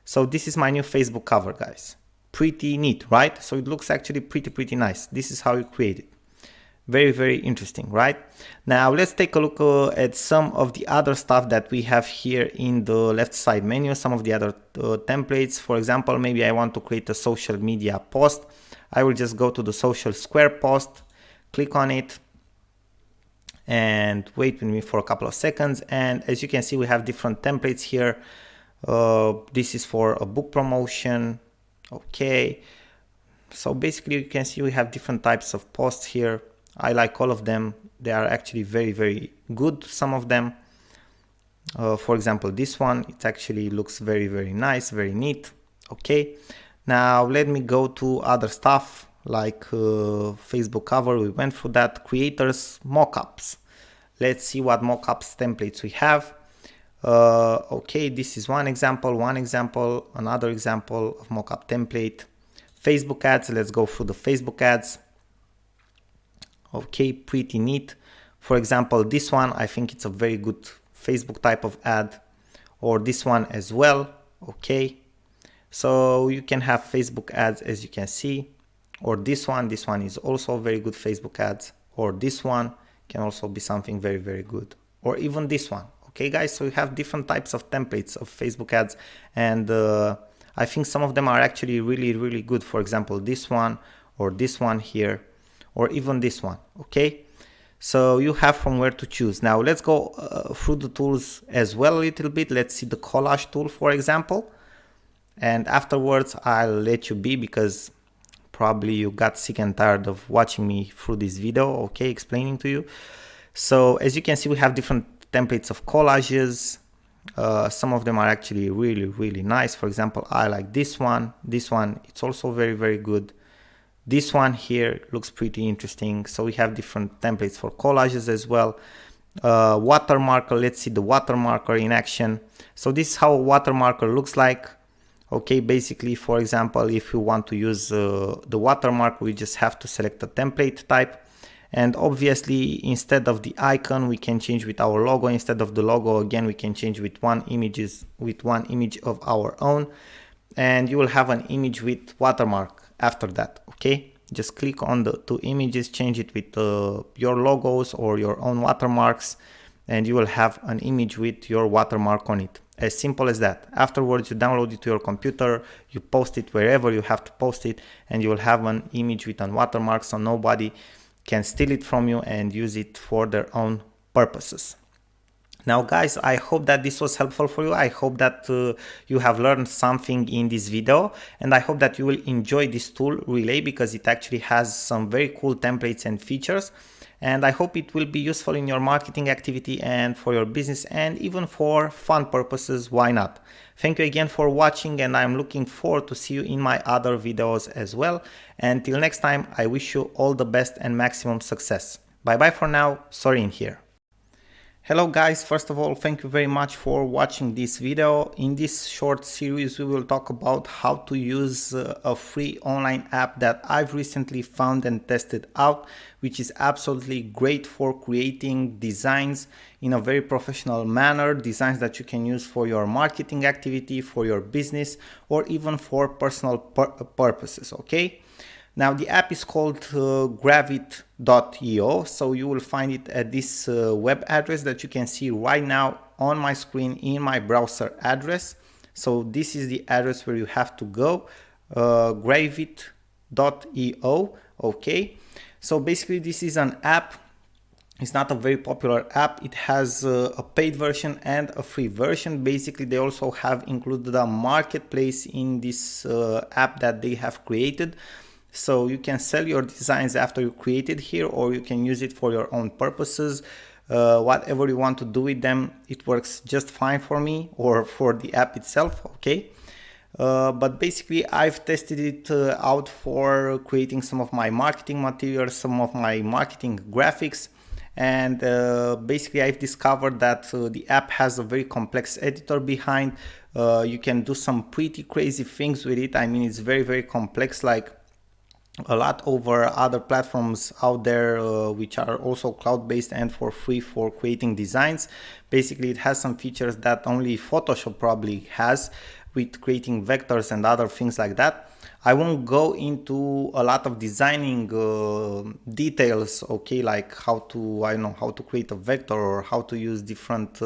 S1: So this is my new Facebook cover, guys. Pretty neat, right? So it looks actually pretty nice. This is how you create it. Very interesting, right? Now let's take a look at some of the other stuff that we have here in the left side menu, some of the other templates. For example, maybe I want to create a social media post. I will just go to the social square post, click on it, and wait with me for a couple of seconds. And as you can see, we have different templates here. This is for a book promotion. Okay, so basically you can see we have different types of posts here. I like all of them. They are actually very good, some of them. For example, this one, it actually looks very nice, very neat. Okay, now let me go to other stuff like Facebook cover. We went through that. Creators, mockups. Let's see what mockups templates we have. Okay, this is one example, another example of mockup template. Facebook ads, let's go through the Facebook ads. Okay, pretty neat. For example, this one, I think it's a very good Facebook type of ad, or this one as well. Okay, so you can have Facebook ads, as you can see, or this one is also very good Facebook ads, or this one can also be something very good, or even this one. Okay, guys, so you have different types of templates of Facebook ads, and I think some of them are actually really good. For example, this one or this one here, or even this one. Okay, so you have from where to choose. Now let's go through the tools as well a little bit. Let's see the collage tool, for example, and afterwards I'll let you be, because probably you got sick and tired of watching me through this video, okay, explaining to you. So as you can see, we have different templates of collages. Some of them are actually really nice. For example, I like this one. This one, it's also very good. This one here looks pretty interesting. So we have different templates for collages as well. Watermarker, let's see the watermarker in action. So this is how a watermarker looks like. Okay, basically, for example, if you want to use the watermark, we just have to select a template type. And obviously, instead of the icon, we can change with our logo. Instead of the logo, again, we can change with one image of our own. And you will have an image with watermark after that, okay? Just click on the two images, change it with your logos or your own watermarks, and you will have an image with your watermark on it. As simple as that. Afterwards, you download it to your computer, you post it wherever you have to post it, and you will have an image with a watermark, so nobody can steal it from you and use it for their own purposes. Now guys, I hope that this was helpful for you. I hope that you have learned something in this video, and I hope that you will enjoy this tool Relay, because it actually has some very cool templates and features. And I hope it will be useful in your marketing activity and for your business, and even for fun purposes, why not? Thank you again for watching, and I'm looking forward to see you in my other videos as well. Until next time, I wish you all the best and maximum success. Bye bye for now, Sorin here. Hello guys, first of all, thank you very much for watching this video. In this short series, we will talk about how to use a free online app that I've recently found and tested out, which is absolutely great for creating designs in a very professional manner, designs that you can use for your marketing activity, for your business, or even for personal purposes, okay? Now the app is called Gravit.io, so you will find it at this web address that you can see right now on my screen in my browser address. So this is the address where you have to go, Gravit.io, okay? So basically this is an app. It's not a very popular app. It has a paid version and a free version. Basically, they also have included a marketplace in this app that they have created. So you can sell your designs after you create it here, or you can use it for your own purposes. Whatever you want to do with them, it works just fine for me, or for the app itself, okay? But basically I've tested it out for creating some of my marketing materials, some of my marketing graphics, and basically I've discovered that the app has a very complex editor behind. You can do some pretty crazy things with it. I mean, it's very complex, like a lot over other platforms out there which are also cloud-based and for free for creating designs. Basically it has some features that only Photoshop probably has, with creating vectors and other things like that. I won't go into a lot of designing details, okay, like how to, I don't know, how to create a vector or how to use different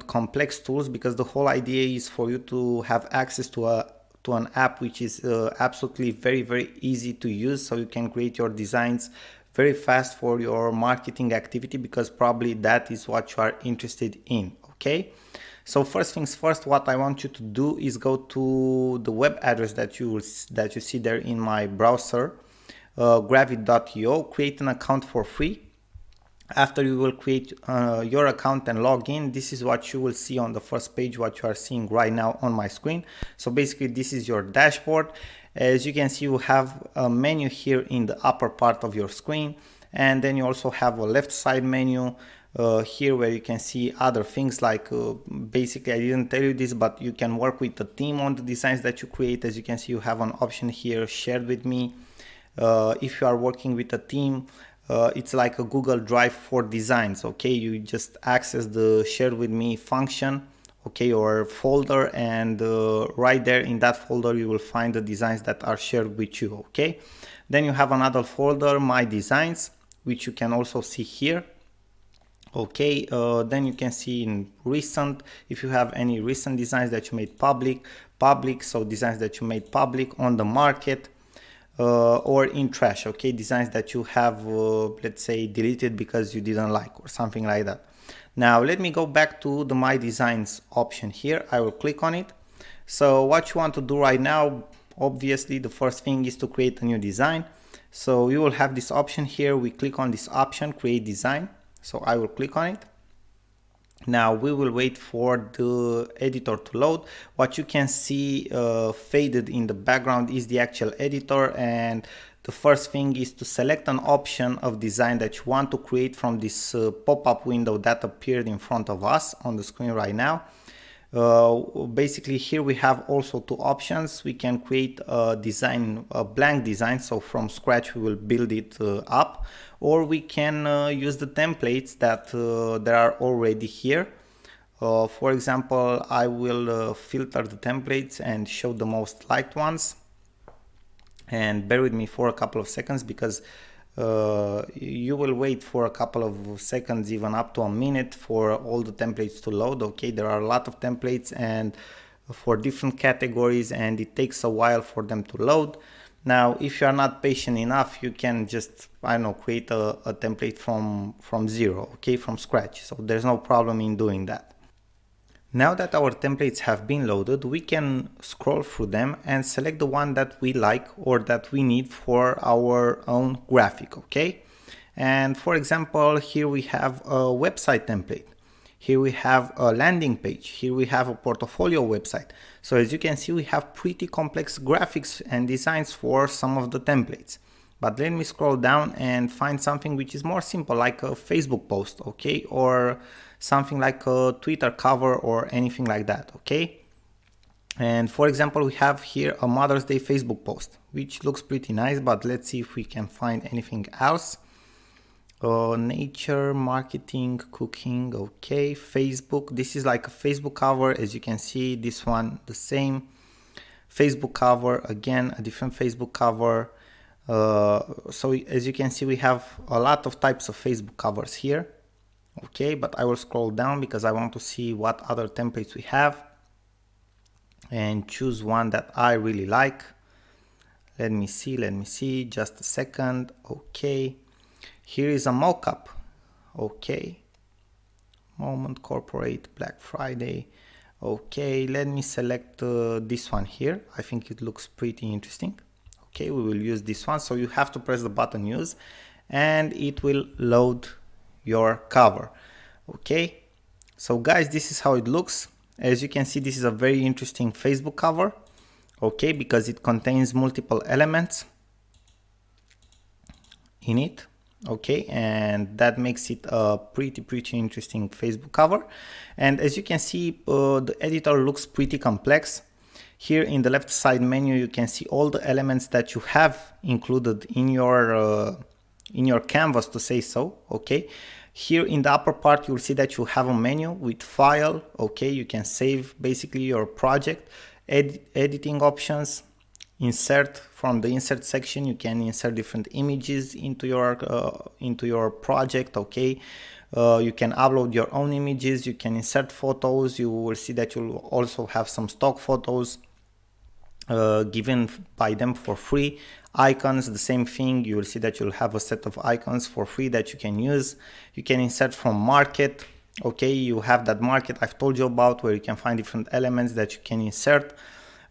S1: complex tools, because the whole idea is for you to have access to an app which is absolutely very easy to use, so you can create your designs very fast for your marketing activity, because probably that is what you are interested in, okay? So first things first, what I want you to do is go to the web address that you see there in my browser, Gravit.io, create an account for free. After you will create your account and log in, this is what you will see on the first page, what you are seeing right now on my screen. So basically this is your dashboard. As you can see, you have a menu here in the upper part of your screen, and then you also have a left side menu here where you can see other things like basically, I didn't tell you this, but you can work with the team on the designs that you create. As you can see, you have an option here, shared with me. If you are working with a team, it's like a Google Drive for designs, okay? You just access the share with me function, okay, or folder, and right there in that folder you will find the designs that are shared with you, okay? Then you have another folder, my designs, which you can also see here, okay? Then you can see in recent, if you have any recent designs that you made public, so designs that you made public on the market. or in trash, okay, designs that you have let's say deleted because you didn't like or something like that. Now let me go back to the My Designs option here. I will click on it. So what you want to do right now, obviously the first thing is to create a new design. So you will have this option here. We click on this option, create design. So I will click on it. Now we will wait for the editor to load. What you can see faded in the background is the actual editor, and the first thing is to select an option of design that you want to create from this pop-up window that appeared in front of us on the screen right now. Basically here we have also two options. We can create a design, a blank design, so from scratch we will build it up, or we can use the templates that are already here. For example, I will filter the templates and show the most liked ones, and bear with me for a couple of seconds because you will wait for a couple of seconds, even up to a minute, for all the templates to load. Okay, there are a lot of templates and for different categories, and it takes a while for them to load. Now if you are not patient enough, you can just, I don't know, create a template from zero, okay, from scratch. So there's no problem in doing that. Now that our templates have been loaded, we can scroll through them and select the one that we like or that we need for our own graphic, okay? And for example, here we have a website template. Here we have a landing page. Here we have a portfolio website. So as you can see, we have pretty complex graphics and designs for some of the templates. But let me scroll down and find something which is more simple, like a Facebook post, okay? Or something like a Twitter cover or anything like that, okay? And for example, we have here a Mother's Day Facebook post, which looks pretty nice, but let's see if we can find anything else. Nature, marketing, cooking, okay, Facebook. This is like a Facebook cover. As you can see, this one, the same Facebook cover, again, a different Facebook cover. So as you can see, we have a lot of types of Facebook covers here. Okay, but I will scroll down because I want to see what other templates we have and choose one that I really like. Let me see, just a second. Okay, here is a mockup. Okay, Moment, Corporate, Black Friday. Okay, let me select this one here. I think it looks pretty interesting. Okay, we will use this one. So you have to press the button use and it will load your cover. Okay, so guys, this is how it looks. As you can see, this is a very interesting Facebook cover, okay, because it contains multiple elements in it, okay, and that makes it a pretty interesting Facebook cover. And as you can see, the editor looks pretty complex. Here in the left side menu, you can see all the elements that you have included in your canvas, to say so, okay. Here in the upper part, you'll see that you have a menu with file, okay, you can save basically your project, editing options, insert. From the insert section, you can insert different images into your project, okay. You can upload your own images, you can insert photos. You will see that you'll also have some stock photos given by them for free. Icons, the same thing. You will see that you'll have a set of icons for free that you can use. You can insert from market, okay, you have that market I've told you about, where you can find different elements that you can insert,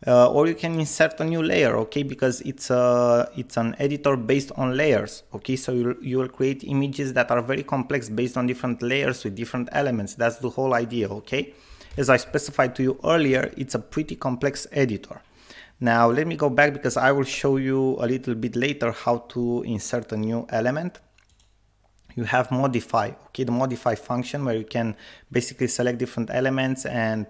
S1: or you can insert a new layer, okay, because it's an editor based on layers, okay. So you will create images that are very complex based on different layers with different elements. That's the whole idea, okay. As I specified to you earlier, it's a pretty complex editor. Now let me go back because I will show you a little bit later how to insert a new element. You have modify, okay, the modify function where you can basically select different elements, and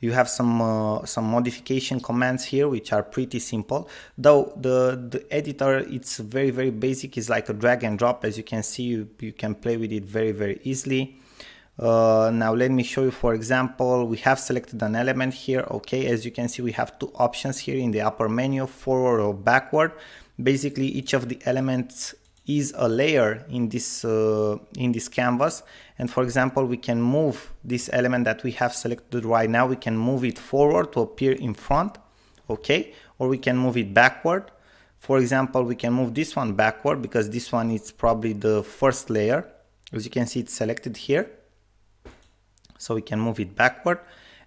S1: you have some modification commands here which are pretty simple. Though the editor, it's very basic. It's like a drag and drop. As you can see, you can play with it very easily. Now let me show you. For example, we have selected an element here, okay. As you can see, we have two options here in the upper menu, forward or backward. Basically each of the elements is a layer in this canvas, and for example, we can move this element that we have selected right now. We can move it forward to appear in front, okay, or we can move it backward. For example, we can move this one backward because this one is probably the first layer. As you can see, it's selected here. So we can move it backward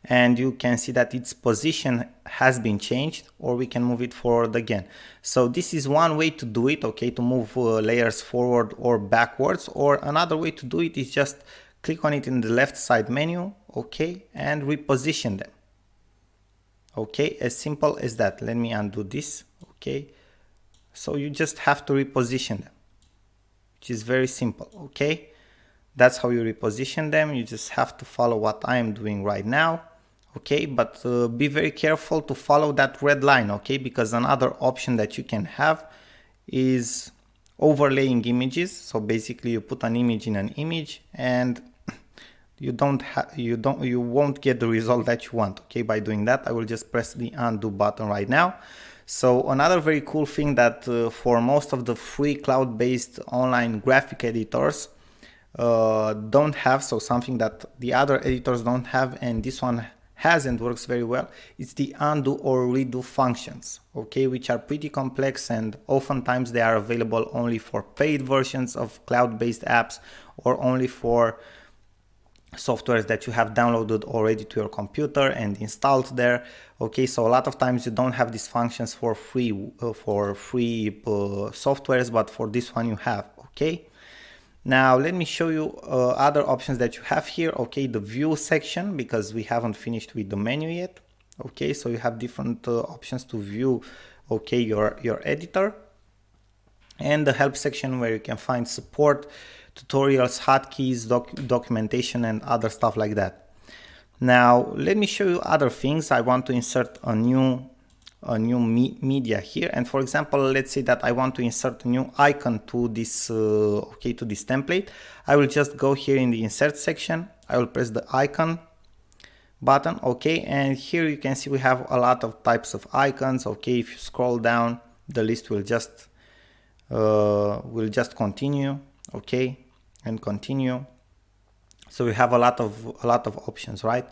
S1: and you can see that its position has been changed, or we can move it forward again. So this is one way to do it, okay, to move layers forward or backwards. Or another way to do it is just click on it in the left side menu, okay, and reposition them. Okay, as simple as that. Let me undo this, okay. So you just have to reposition them, which is very simple, okay. That's how you reposition them. You just have to follow what I am doing right now, okay. But be very careful to follow that red line, okay, because another option that you can have is overlaying images. So basically you put an image in an image and you won't get the result that you want, okay, by doing that. I will just press the undo button right now. So another very cool thing that for most of the free cloud-based online graphic editors don't have, so something that the other editors don't have and this one has and works very well, it's the undo or redo functions, okay, which are pretty complex and oftentimes they are available only for paid versions of cloud-based apps or only for softwares that you have downloaded already to your computer and installed there, okay. So a lot of times you don't have these functions for free softwares, but for this one you have, okay. Now let me show you other options that you have here, okay. The view section, because we haven't finished with the menu yet, okay. So you have different options to view, okay, your editor, and the help section where you can find support, tutorials, hotkeys, documentation and other stuff like that. Now let me show you other things. I want to insert a new media here, and for example, let's say that I want to insert a new icon to this okay, to this template. I will just go here in the insert section. I will press the icon button, okay, and here you can see we have a lot of types of icons, okay. If you scroll down, the list will just continue, okay, and continue. So we have a lot of options, right?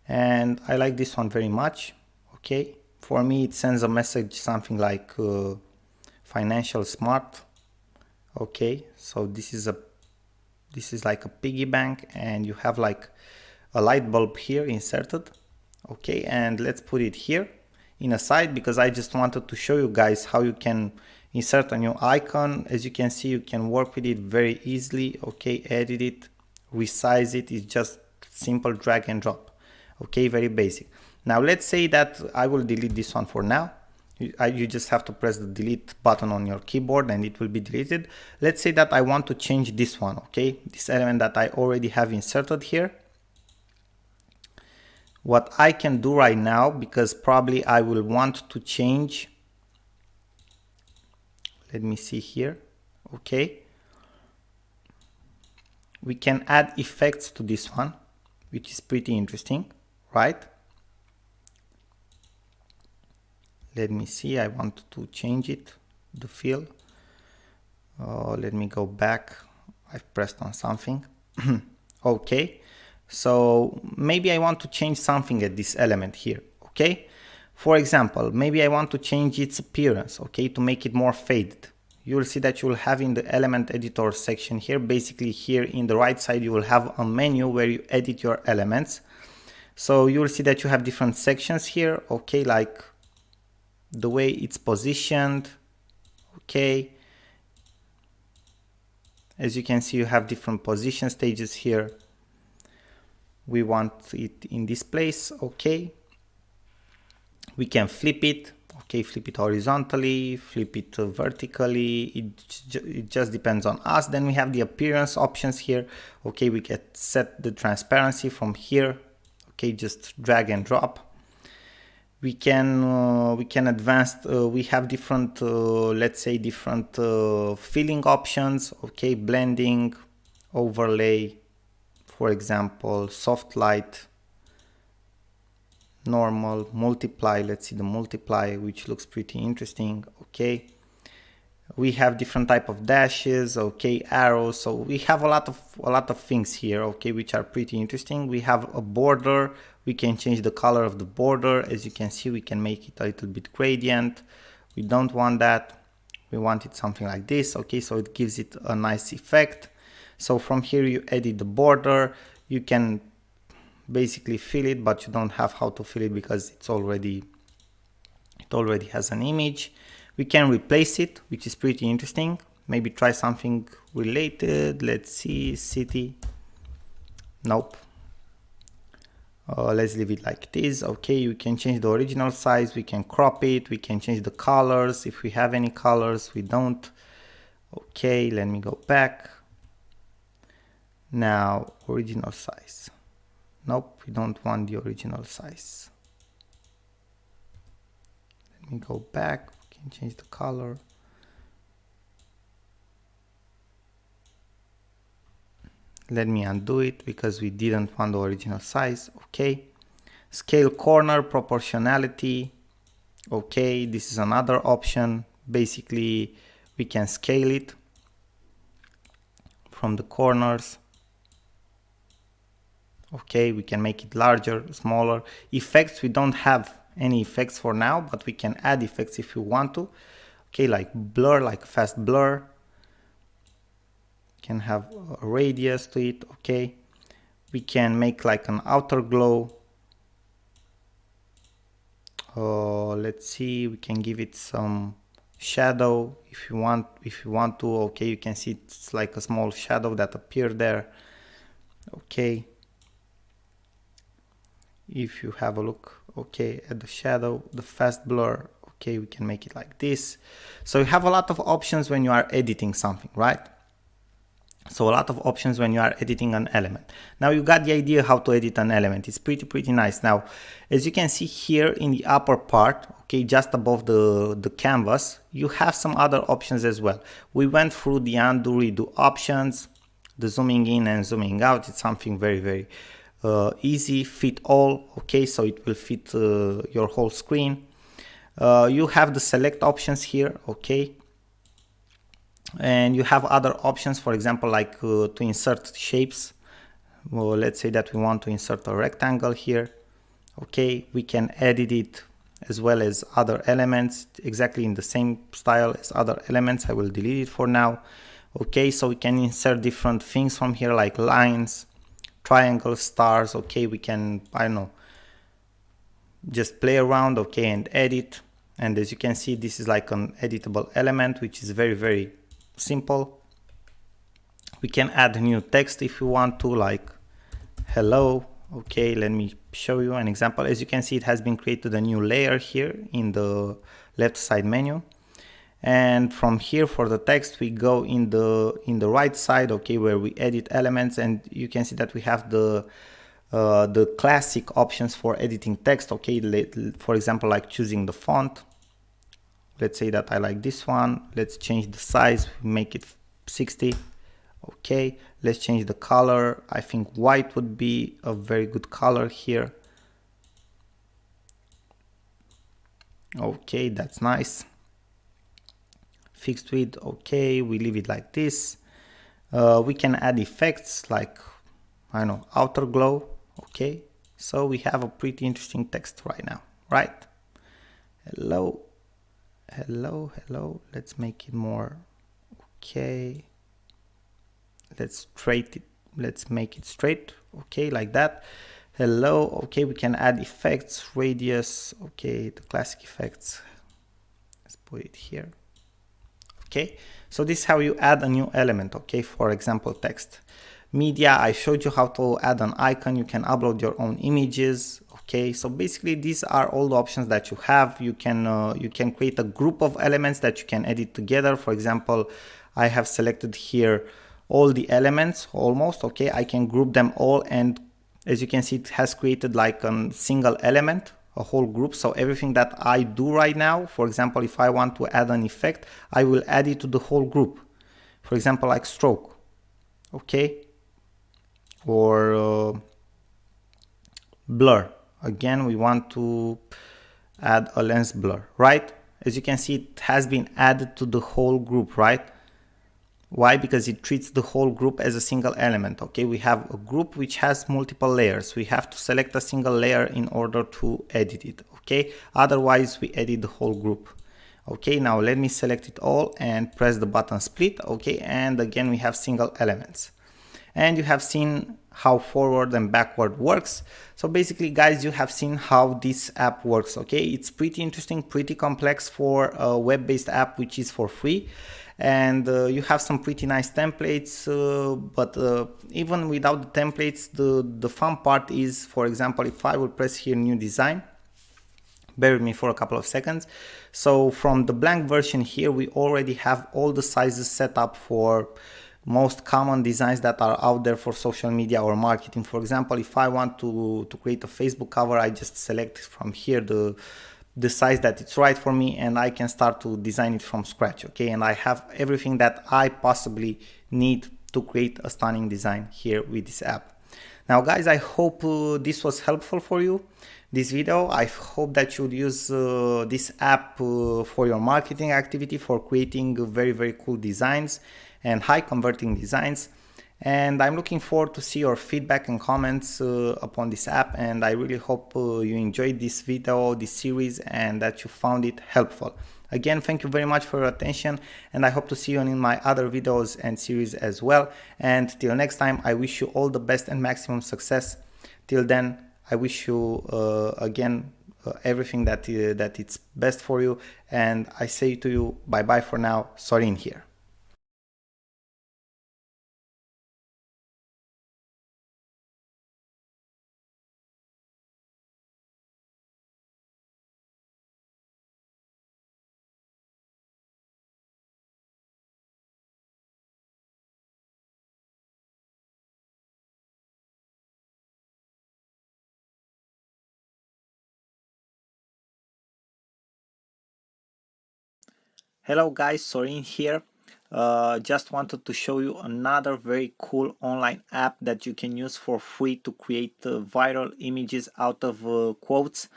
S1: And I like this one very much, okay. For me, it sends a message, something like financial smart, okay. So this is like a piggy bank, and you have like a light bulb here inserted, okay. And let's put it here in a side because I just wanted to show you guys how you can insert a new icon. As you can see, you can work with it very easily, okay. Edit it, resize it. It's just simple drag and drop, okay, very basic. Now let's say that I will delete this one for now. You just have to press the delete button on your keyboard and it will be deleted. Let's say that I want to change this one, okay, this element that I already have inserted here. What I can do right now, because probably I will want to change, let me see here, okay, we can add effects to this one, which is pretty interesting, right? Let me see, I want to change it, the fill. Let me go back, I've pressed on something. Okay, so maybe I want to change something at this element here, okay. For example, maybe I want to change its appearance, okay, to make it more faded. You will see that you will have in the element editor section here, basically here in the right side, you will have a menu where you edit your elements. So you will see that you have different sections here, okay, like the way it's positioned, okay. As you can see, you have different position stages here. We want it in this place, okay. We can flip it, okay, flip it horizontally, flip it vertically, it just depends on us. Then we have the appearance options here, okay. We can set the transparency from here, okay, just drag and drop. We can advance, we have different, let's say different filling options, okay, blending, overlay, for example, soft light, normal, multiply. Let's see the multiply, which looks pretty interesting, okay. We have different type of dashes, okay, arrows. So we have a lot of things here, okay, which are pretty interesting. We have a border. We can change the color of the border. As you can see, we can make it a little bit gradient. We don't want that. we wanted something like this. Okay, so it gives it a nice effect. So from here you edit the border. You can basically fill it, but you don't have how to fill it because it already has an image. We can replace it, which is pretty interesting. Maybe try something related. Let's see, city. Nope. Let's leave it like this. Okay, we can change the original size, we can crop it, we can change the colors if we have any colors. We don't. Okay, let me go back. Now original size. Nope, we don't want the original size. Let me go back. We can change the color. Let me undo it because we didn't want the original size. Okay, scale corner, proportionality. Okay, this is another option. Basically we can scale it from the corners. Okay, we can make it larger, smaller. Effects, we don't have any effects for now, but we can add effects if you want to. Okay, like blur, like fast blur. Can have a radius to it. Okay, we can make like an outer glow. Let's see, we can give it some shadow if you want to. Okay, you can see it's like a small shadow that appeared there. Okay, if you have a look, okay, at the shadow, the fast blur, okay, we can make it like this. So you have a lot of options when you are editing something, right? So a lot of options when you are editing an element. Now you got the idea how to edit an element. It's pretty nice. Now, as you can see here in the upper part, okay, just above the canvas, you have some other options as well. We went through the undo, redo options, the zooming in and zooming out. It's something very easy, fit all. Okay, so it will fit your whole screen. You have the select options here. Okay, and you have other options, for example, like to insert shapes. Well, let's say that we want to insert a rectangle here. Okay, we can edit it as well as other elements exactly in the same style as other elements. I will delete it for now. Okay, so we can insert different things from here, like lines, triangles, stars. Okay, we can, I don't know, just play around, okay, and edit. And as you can see, this is like an editable element, which is very simple. We can add new text if you want to, like hello. Okay, let me show you an example. As you can see, it has been created a new layer here in the left side menu. And from here for the text, we go in the right side, okay, where we edit elements, and you can see that we have the classic options for editing text. Okay, for example, like choosing the font. Let's say that I like this one. Let's change the size, make it 60. Okay, let's change the color. I think white would be a very good color here. Okay, that's nice. Fixed width, okay, we leave it like this. We can add effects like, I don't know, outer glow. Okay, so we have a pretty interesting text right now, right? Hello. Let's make it more. Okay, let's make it straight. Okay, like that. Hello. Okay, we can add effects, radius. Okay, the classic effects. Let's put it here. Okay, so this is how you add a new element. Okay, for example, text. Media, I showed you how to add an icon. You can upload your own images. Okay, so basically these are all the options that you have. You can create a group of elements that you can edit together. For example, I have selected here all the elements almost. Okay, I can group them all, and as you can see, it has created like a single element, a whole group. So everything that I do right now, for example, if I want to add an effect, I will add it to the whole group. For example, like stroke. Okay, or blur. Again, we want to add a lens blur, right? As you can see, it has been added to the whole group, right? Why? Because it treats the whole group as a single element. Okay, we have a group which has multiple layers. We have to select a single layer in order to edit it. Okay, otherwise we edit the whole group. Okay, now let me select it all and press the button split. Okay, and again we have single elements, and you have seen how forward and backward works. So basically guys, you have seen how this app works. Okay, it's pretty interesting, pretty complex for a web-based app which is for free, and you have some pretty nice templates, but even without the templates, the fun part is, for example, if I will press here new design, bear with me for a couple of seconds. So from the blank version here, we already have all the sizes set up for most common designs that are out there for social media or marketing. For example, if I want to create a Facebook cover, I just select from here the size that it's right for me, and I can start to design it from scratch. Okay, and I have everything that I possibly need to create a stunning design here with this app. Now guys, I hope this was helpful for you, this video. I hope that you'll use this app for your marketing activity, for creating very cool designs and high converting designs. And I'm looking forward to see your feedback and comments upon this app, and I really hope you enjoyed this video, this series, and that you found it helpful. Again, thank you very much for your attention, and I hope to see you in my other videos and series as well. And till next time, I wish you all the best and maximum success. Till then, I wish you again everything that it's best for you, and I say to you bye bye for now. Sorin here. Hello guys, Sorin here. Just wanted to show you another very cool online app that you can use for free to create viral images out of quotes.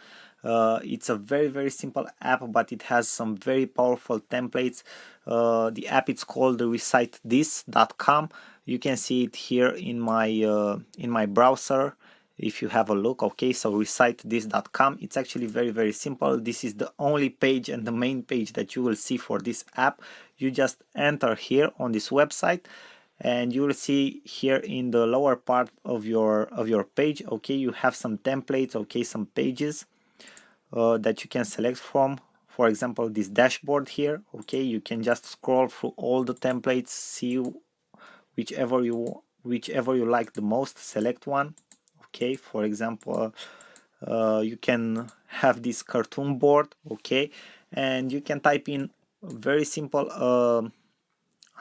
S1: It's a very simple app, but it has some very powerful templates. The app is called recitethis.com. You can see it here in my browser if you have a look. Okay, so recitethis.com. It's actually very simple. This is the only page and the main page that you will see for this app. You just enter here on this website, and you will see here in the lower part of your page, okay, you have some templates, okay, some pages that you can select from. For example, this dashboard here, okay, you can just scroll through all the templates, see whichever you like the most, select one. Okay, for example, you can have this cartoon board, okay, and you can type in very simple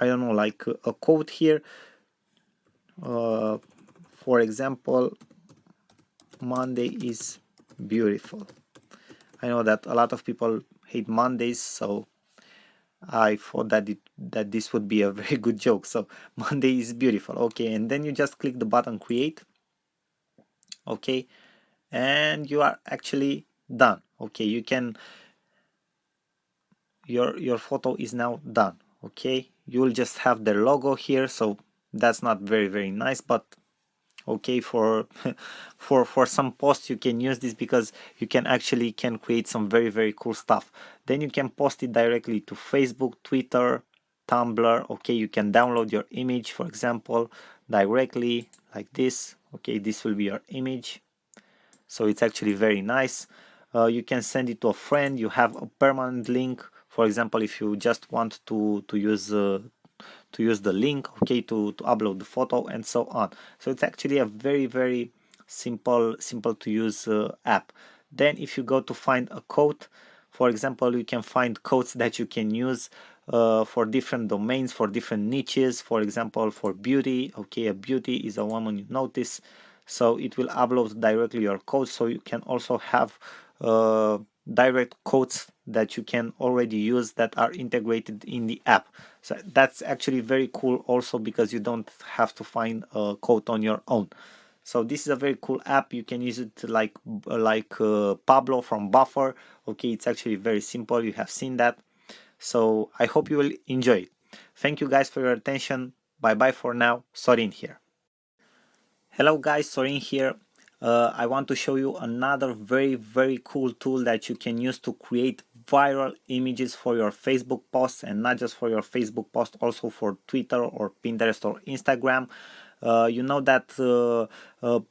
S1: I don't know, like a quote here, for example, Monday is beautiful. I know that a lot of people hate Mondays, so I thought that this would be a very good joke. So Monday is beautiful, okay, and then you just click the button create, okay, and you are actually done. Okay, you can, your photo is now done. Okay, you will just have their logo here, so that's not very nice, but okay, for for some posts you can use this, because you can create some very cool stuff. Then you can post it directly to Facebook, Twitter, Tumblr. Okay, you can download your image, for example, directly like this. Okay, this will be your image, so it's actually very nice. You can send it to a friend. You have a permanent link, for example, if you just want to use the link, okay, to upload the photo and so on. So it's actually a very simple to use app. Then if you go to find a quote, for example, you can find quotes that you can use for different domains, for different niches. For example, for beauty, okay, a beauty is a woman you notice, so it will upload directly your quotes. So you can also have direct quotes that you can already use that are integrated in the app. So that's actually very cool also, because you don't have to find a quote on your own. So this is a very cool app. You can use it like Pablo from Buffer. Okay, it's actually very simple. You have seen that. So I hope you will enjoy it. Thank you guys for your attention. Bye bye for now. Sorin here. Hello guys, Sorin here. I want to show you another very cool tool that you can use to create viral images for your Facebook posts, and not just for your Facebook post, also for Twitter or Pinterest or Instagram. You know that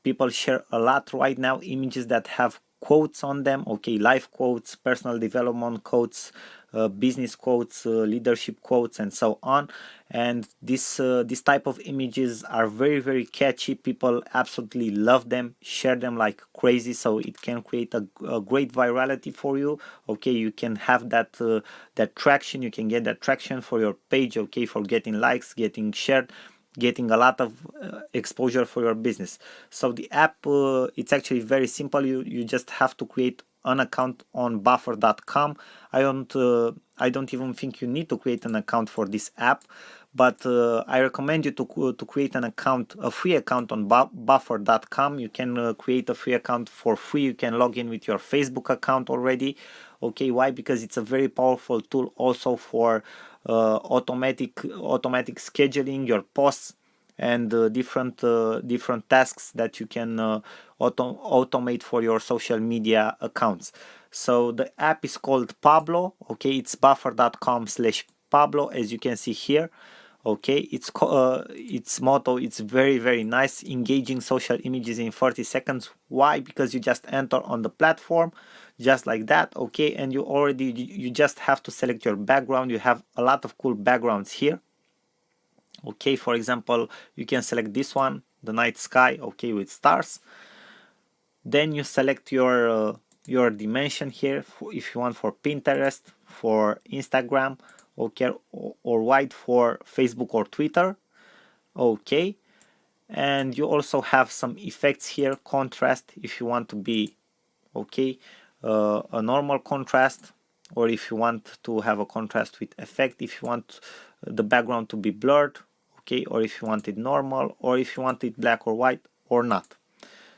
S1: people share a lot right now images that have quotes on them, okay, life quotes, personal development quotes, business quotes, leadership quotes, and so on. And this type of images are very catchy. People absolutely love them, share them like crazy, so it can create a great virality for you. Okay, you can have that that traction, you can get that traction for your page, okay, for getting likes, getting shared, getting a lot of exposure for your business. So the app, it's actually very simple. You just have to create an account on buffer.com. I don't even think you need to create an account for this app, but I recommend you to create an account, a free account on buffer.com. You can create a free account for free. You can log in with your Facebook account already. Okay, why? Because it's a very powerful tool also for automatic scheduling your posts and different tasks that you can automate for your social media accounts. So the app is called Pablo. Okay, it's buffer.com/Pablo, as you can see here. Okay, its motto, it's very nice: engaging social images in 30 seconds. Why? Because you just enter on the platform just like that, okay, and you just have to select your background. You have a lot of cool backgrounds here. Okay, for example, you can select this one, the night sky, okay, with stars. Then you select your dimension here, if you want for Pinterest, for Instagram, okay, or white for Facebook or Twitter. Okay, and you also have some effects here, contrast, if you want to be, okay, a normal contrast, or if you want to have a contrast with effect, if you want the background to be blurred, okay, or if you want it normal, or if you want it black or white or not.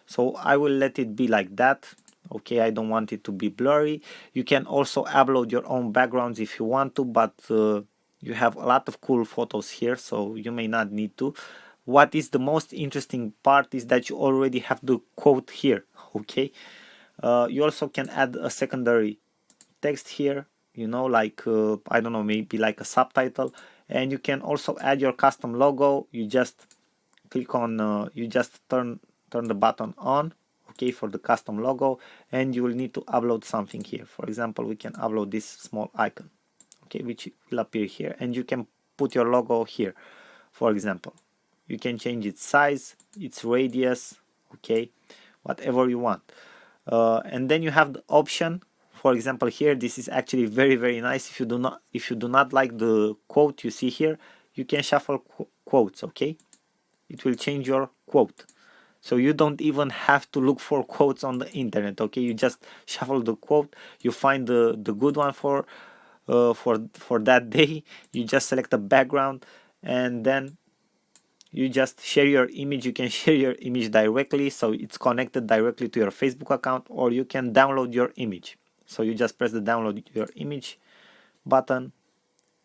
S1: So I will let it be like that. Okay, I don't want it to be blurry. You can also upload your own backgrounds if you want to, but you have a lot of cool photos here, so you may not need to. What is the most interesting part is that you already have the quote here. Okay, you also can add a secondary text here, you know, like I don't know, maybe like a subtitle, and you can also add your custom logo. You just click on you just turn the button on, okay, for the custom logo, and you will need to upload something here. For example, we can upload this small icon, okay, which will appear here, and you can put your logo here. For example, you can change its size, its radius, okay, whatever you want. And then you have the option. For example, here, this is actually very nice. If you do not like the quote you see here, you can shuffle quotes, okay, it will change your quote, so you don't even have to look for quotes on the internet. Okay, you just shuffle the quote, you find the good one for that day, you just select a background, and then you just share your image. You can share your image directly, so it's connected directly to your Facebook account, or you can download your image. So you just press the download your image button,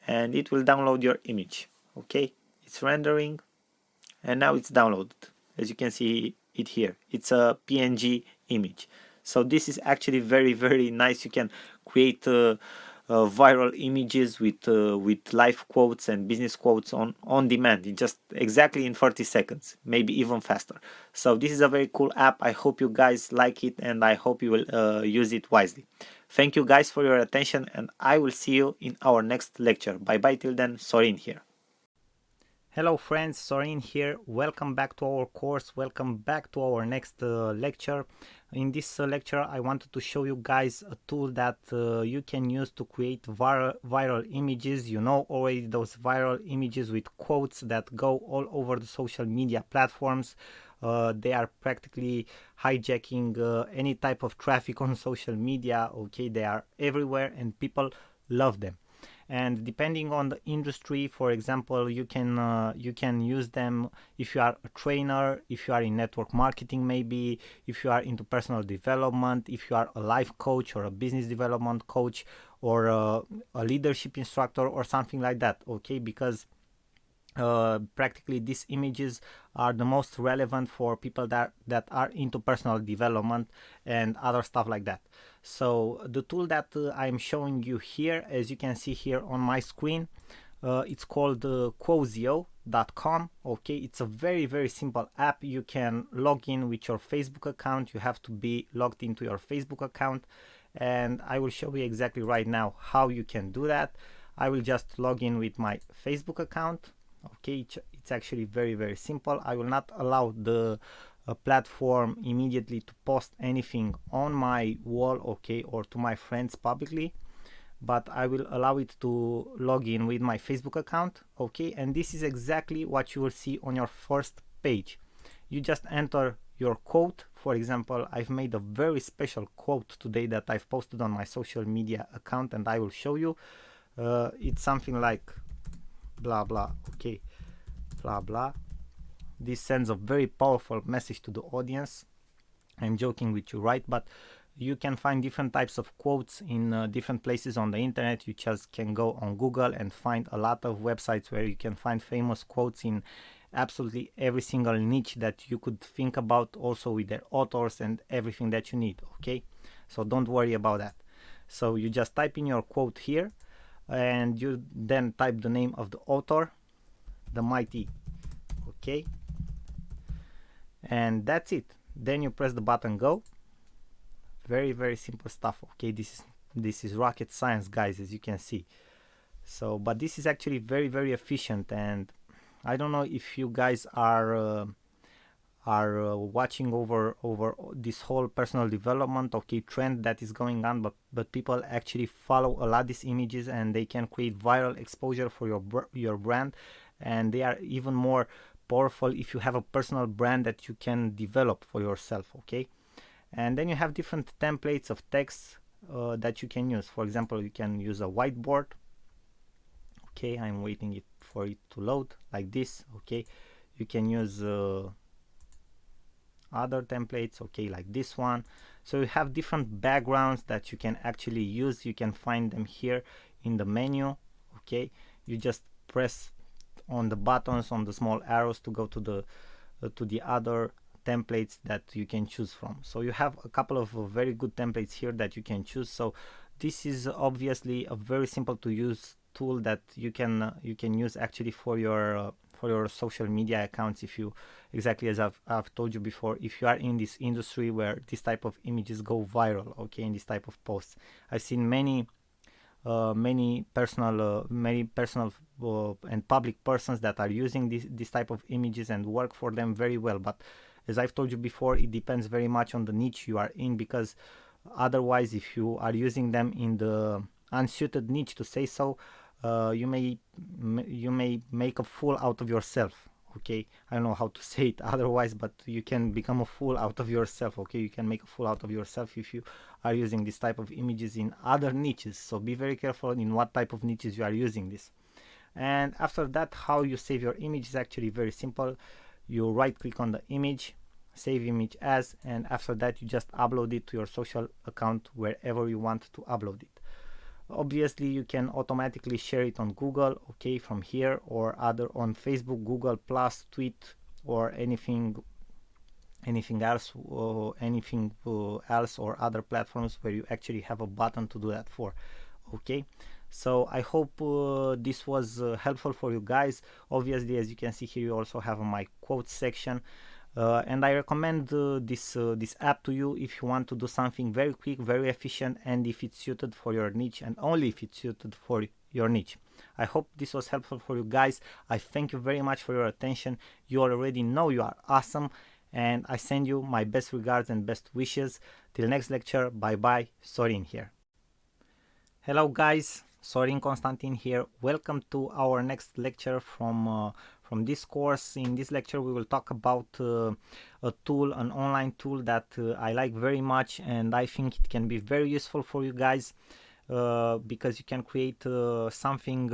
S1: and it will download your image. Okay, it's rendering, and now it's downloaded. As you can see it here, it's a PNG image. So this is actually very nice. You can create viral images with live quotes and business quotes on demand, just exactly in 30 seconds, maybe even faster. So this is a very cool app. I hope you guys like it, and I hope you will use it wisely. Thank you guys for your attention, and I will see you in our next lecture. Bye bye till then. Sorin here. Hello friends, Sorin here. Welcome back to our course. Welcome back to our next lecture. In this lecture, I wanted to show you guys a tool that you can use to create viral images. You know already those viral images with quotes that go all over the social media platforms. They are practically hijacking any type of traffic on social media. Okay, they are everywhere and people love them. And depending on the industry, for example, you can use them if you are a trainer, if you are in network marketing, maybe if you are into personal development, if you are a life coach or a business development coach, or a leadership instructor or something like that. Okay, because practically these images are the most relevant for people that are into personal development and other stuff like that. So the tool that I'm showing you here, as you can see here on my screen, it's called Quozio.com. Okay, it's a very simple app. You can log in with your Facebook account. You have to be logged into your Facebook account, and I will show you exactly right now how you can do that. I will just log in with my Facebook account. Okay, it's actually very simple. I will not allow the platform immediately to post anything on my wall, okay, or to my friends publicly, but I will allow it to log in with my Facebook account. Okay, and this is exactly what you will see on your first page. You just enter your quote. For example, I've made a very special quote today that I've posted on my social media account, and I will show you. It's something like blah blah. Okay, blah blah. This sends a very powerful message to the audience. I'm joking with you, right? But you can find different types of quotes in different places on the internet. You just can go on Google and find a lot of websites where you can find famous quotes in absolutely every single niche that you could think about, also with their authors and everything that you need. Okay, so don't worry about that. So you just type in your quote here, and you then type the name of the author, the mighty. Okay, and that's it. Then you press the button go. Very simple stuff. Okay, this is rocket science, guys, as you can see. So but this is actually very efficient, and I don't know if you guys are watching over this whole personal development, okay, trend that is going on, but people actually follow a lot these images, and they can create viral exposure for your brand, and they are even more powerful if you have a personal brand that you can develop for yourself. Okay, and then you have different templates of text that you can use. For example, you can use a whiteboard. Okay, I'm waiting for it to load like this. Okay, you can use other templates, okay, like this one. So you have different backgrounds that you can actually use. You can find them here in the menu. Okay, you just press on the buttons, on the small arrows, to go to the other templates that you can choose from. So you have a couple of very good templates here that you can choose. So this is obviously a very simple to use tool that you can use actually for your social media accounts. If you, exactly as I've told you before, if you are in this industry where this type of images go viral, okay, in this type of posts. I've seen many personal and public persons that are using this type of images and work for them very well. But as I've told you before, it depends very much on the niche you are in, because otherwise, if you are using them in the unsuited niche, to say so, you may make a fool out of yourself. Okay, I don't know how to say it otherwise, but you can become a fool out of yourself. Okay, you can make a fool out of yourself if you are using this type of images in other niches. So be very careful in what type of niches you are using this. And after that, how you save your image is actually very simple. You right click on the image, save image as, and after that you just upload it to your social account wherever you want to upload it. Obviously you can automatically share it on Google, okay, from here, or other on Facebook, Google Plus, Tweet, or anything else, or other platforms where you actually have a button to do that for. Okay, so I hope this was helpful for you guys. Obviously, as you can see here, you also have my quotes section. And I recommend this app to you if you want to do something very quick, very efficient, and if it's suited for your niche, and only if it's suited for your niche. I hope this was helpful for you guys. I thank you very much for your attention. You already know you are awesome, and I send you my best regards and best wishes. Till next lecture, bye bye. Sorin here. Hello guys, Sorin Constantin here. Welcome to our next lecture from this course. In this lecture we will talk about a tool, an online tool that I like very much, and I think it can be very useful for you guys, because you can create something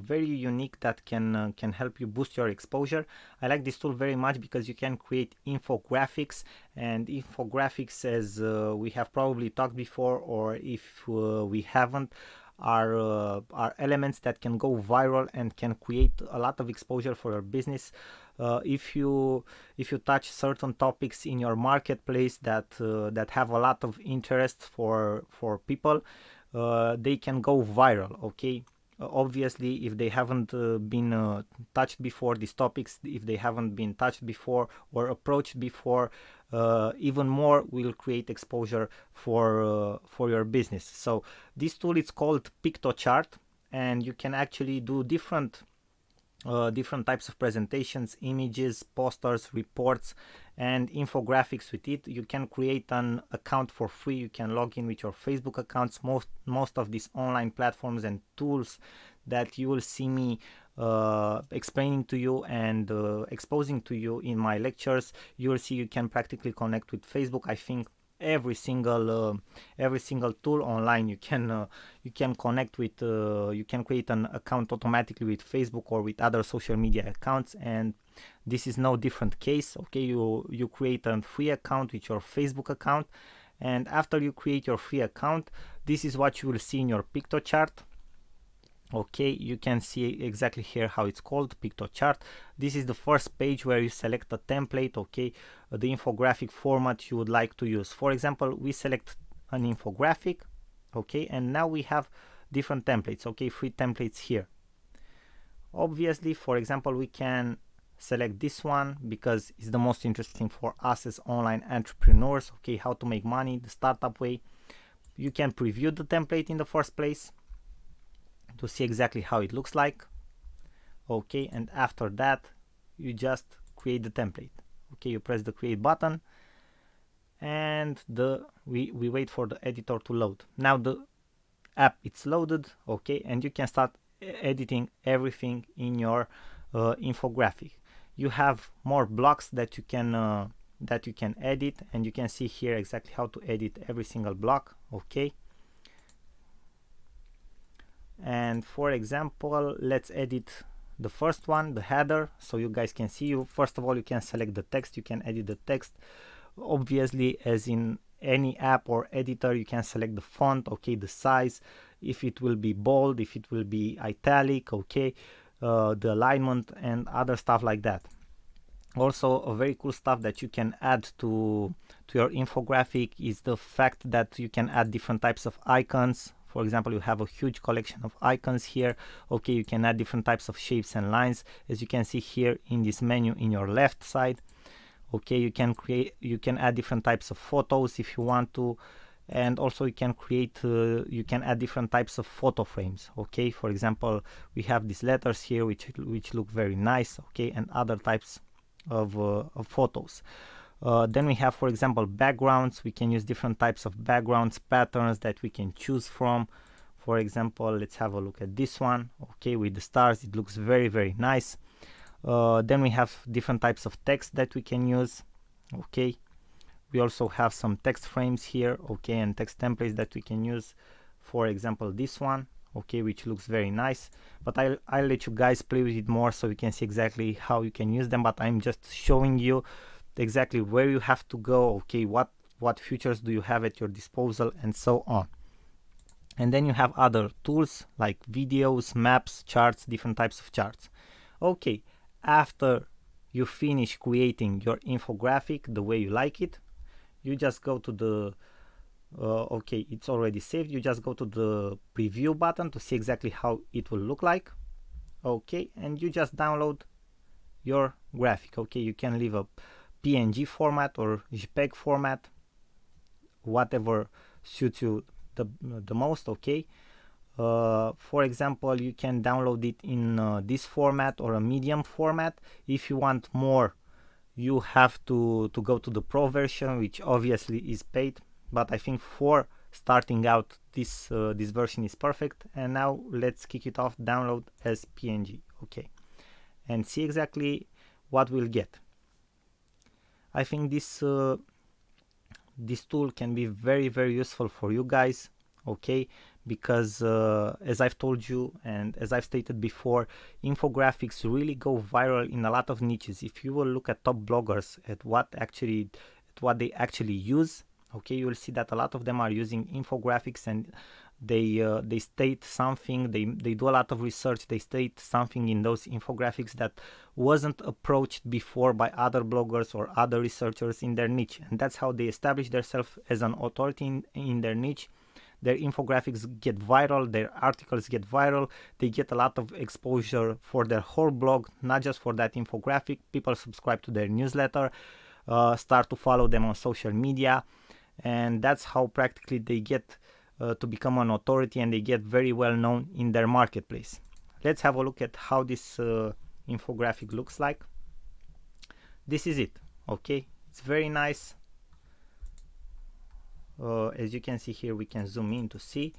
S1: very unique that can help you boost your exposure. I like this tool very much because you can create infographics, and infographics, as we have probably talked before, or if we haven't, are elements that can go viral and can create a lot of exposure for your business. If you touch certain topics in your marketplace that that have a lot of interest for people, they can go viral. Okay. Obviously, if they haven't been touched before, these topics, if they haven't been touched before or approached before, even more will create exposure for your business. So this tool is called Piktochart, and you can actually do different types of presentations, images, posters, reports, and infographics with it. You can create an account for free. You can log in with your Facebook accounts. Most of these online platforms and tools that you will see me explaining to you and exposing to you in my lectures, you will see you can practically connect with Facebook. I think every single tool online you can connect with, you can create an account automatically with Facebook or with other social media accounts, and this is no different case. Okay, you create a free account with your Facebook account, and after you create your free account, this is what you will see in your Piktochart. Okay, you can see exactly here how it's called, Piktochart. This is the first page where you select a template, okay, the infographic format you would like to use. For example, we select an infographic, okay, and now we have different templates, okay, free templates here. Obviously, for example, we can select this one because it's the most interesting for us as online entrepreneurs, okay, how to make money the startup way. You can preview the template in the first place to see exactly how it looks like. Okay, and after that you just create the template. Okay, you press the create button and we wait for the editor to load. Now the app it's loaded, okay, and you can start editing everything in your infographic. You have more blocks that you can edit, and you can see here exactly how to edit every single block. Okay, and for example, let's edit the first one, the header, so you guys can see. First of all, you can select the text, you can edit the text. Obviously, as in any app or editor, you can select the font, okay, the size, if it will be bold, if it will be italic, okay, the alignment and other stuff like that. Also, a very cool stuff that you can add to your infographic is the fact that you can add different types of icons. For example, you have a huge collection of icons here. Okay, you can add different types of shapes and lines, as you can see here in this menu in your left side. Okay, you can add different types of photos if you want to, and also you can add different types of photo frames. Okay, for example, we have these letters here which look very nice. Okay, and other types of photos. Then we have, for example, backgrounds. We can use different types of backgrounds, patterns that we can choose from. For example, let's have a look at this one. Okay, with the stars, it looks very, very nice. Then we have different types of text that we can use. Okay, we also have some text frames here, okay, and text templates that we can use. For example, this one, okay, which looks very nice, but I'll let you guys play with it more so you can see exactly how you can use them. But I'm just showing you exactly where you have to go, okay, what features do you have at your disposal, and so on. And then you have other tools like videos, maps, charts, different types of charts. Okay, after you finish creating your infographic the way you like it, you just go to the okay, it's already saved. You just go to the preview button to see exactly how it will look like. Okay, and you just download your graphic. Okay, you can leave a PNG format or JPEG format, whatever suits you the most. Okay, for example, you can download it in this format or a medium format. If you want more, you have to go to the pro version, which obviously is paid, but I think for starting out this version is perfect. And now let's kick it off, download as PNG. Okay, and see exactly what we'll get. I think this tool can be very, very useful for you guys, okay, because as I've told you and as I've stated before, infographics really go viral in a lot of niches. If you will look at top bloggers at what they actually use, okay, you will see that a lot of them are using infographics, and they state something, they do a lot of research, they state something in those infographics that wasn't approached before by other bloggers or other researchers in their niche, and that's how they establish themselves as an authority in their niche. Their infographics get viral, their articles get viral, they get a lot of exposure for their whole blog, not just for that infographic. People subscribe to their newsletter, start to follow them on social media, and that's how practically they get to become an authority, and they get very well known in their marketplace. Let's have a look at how this infographic looks like. This is it. Okay, it's very nice. As you can see here, we can zoom in to see.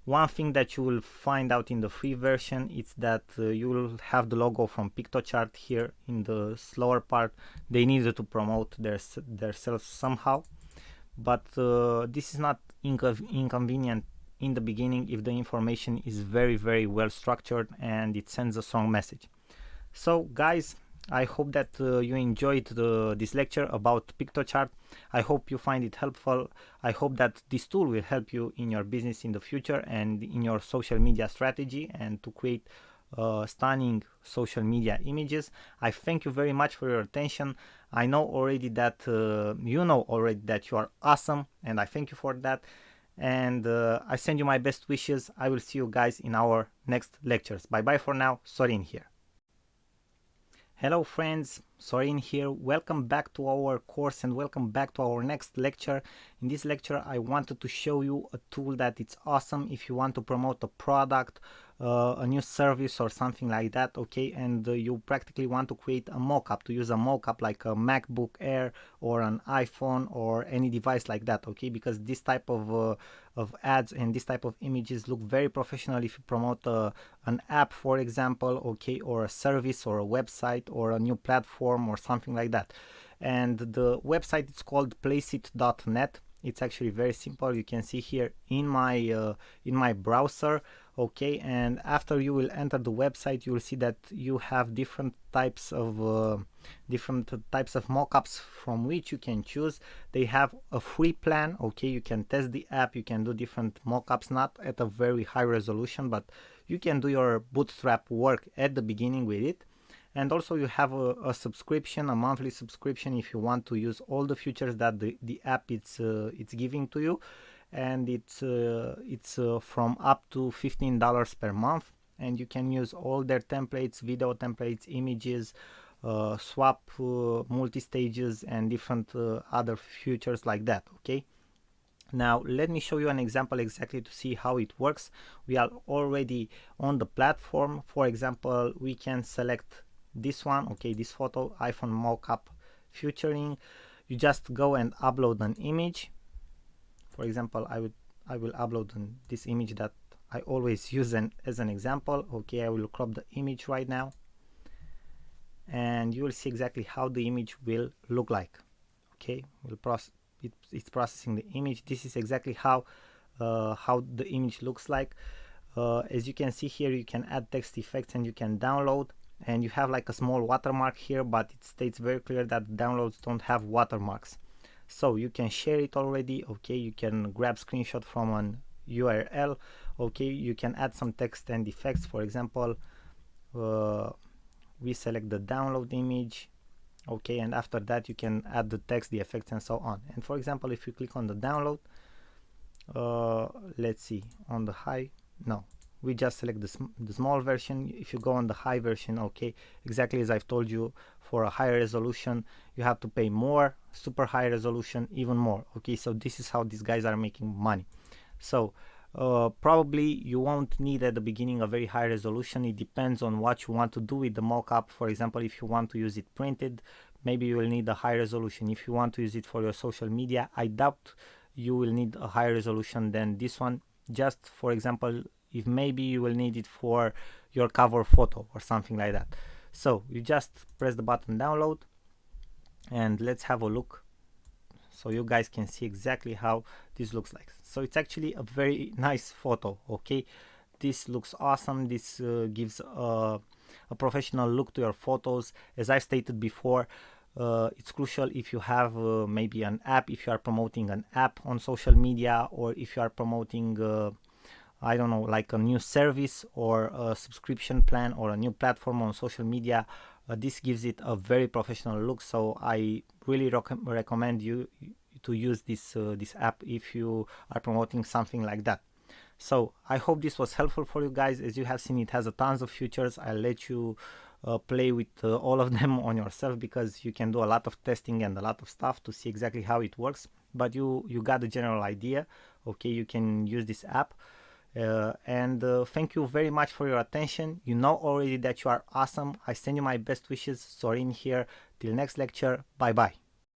S1: One thing that you will find out in the free version is that you will have the logo from Piktochart here in the slower part. They needed to promote themselves somehow, but this is not inconvenient in the beginning if the information is very, very well structured and it sends a strong message. So guys, I hope that you enjoyed this lecture about Piktochart. I hope you find it helpful. I hope that this tool will help you in your business in the future and in your social media strategy, and to create stunning social media images. I thank you very much for your attention. I know already that you know already that you are awesome, and I thank you for that. And I send you my best wishes. I will see you guys in our next lectures. Bye bye for now. Sorin here. Hello friends, Sorin here. Welcome back to our course and welcome back to our next lecture. In this lecture I wanted to show you a tool that it's awesome if you want to promote a product, a new service or something like that, okay, and you practically want to create a mockup, to use a mockup like a MacBook Air or an iPhone or any device like that, okay, because this type of ads and this type of images look very professional if you promote an app, for example, okay, or a service or a website or a new platform or something like that. And the website is called placeit.net. It's actually very simple. You can see here in my browser, okay, and after you will enter the website, you will see that you have different types of mockups from which you can choose. They have a free plan, okay, you can test the app, you can do different mockups, not at a very high resolution, but you can do your bootstrap work at the beginning with it. And also you have a subscription, a monthly subscription, if you want to use all the features that the app it's giving to you, and it's from up to $15 per month, and you can use all their templates, video templates, images, swap, multi-stages, and different other features like that, okay. Now let me show you an example exactly to see how it works. We are already on the platform. For example, we can select this one, okay, this photo, iPhone mockup featuring. You just go and upload an image. For example, I will upload this image that I always use as an example, okay. I will crop the image right now, and you will see exactly how the image will look like, okay. It's processing the image. This is exactly how the image looks like. As you can see here, you can add text effects and you can download, and you have like a small watermark here, but it states very clear that downloads don't have watermarks. So you can share it already, okay, you can grab screenshot from an URL, okay, you can add some text and effects. For example, we select the download image, okay, and after that you can add the text, the effects, and so on. And for example, if you click on the download, let's see, on the high, no, we just select the small version. If you go on the high version, okay, exactly as I've told you, for a higher resolution you have to pay more, super high resolution even more, okay. So this is how these guys are making money. So probably you won't need at the beginning a very high resolution. It depends on what you want to do with the mockup. For example, if you want to use it printed, maybe you will need a high resolution. If you want to use it for your social media, I doubt you will need a higher resolution than this one. Just for example, if maybe you will need it for your cover photo or something like that. So you just press the button download, and let's have a look so you guys can see exactly how this looks like. So it's actually a very nice photo, okay. This looks awesome. This gives a professional look to your photos. As I stated before, it's crucial if you have maybe an app, if you are promoting an app on social media, or if you are promoting I don't know, like a new service or a subscription plan or a new platform on social media, this gives it a very professional look. So I really recommend you to use this app if you are promoting something like that. So I hope this was helpful for you guys. As you have seen, it has a tons of features. I'll let you play with all of them on yourself, because you can do a lot of testing and a lot of stuff to see exactly how it works. But you got the general idea. Okay, you can use this app. And thank you very much for your attention. You know already that you are awesome. I send you my best wishes. Sorin here. Till next lecture. Bye bye.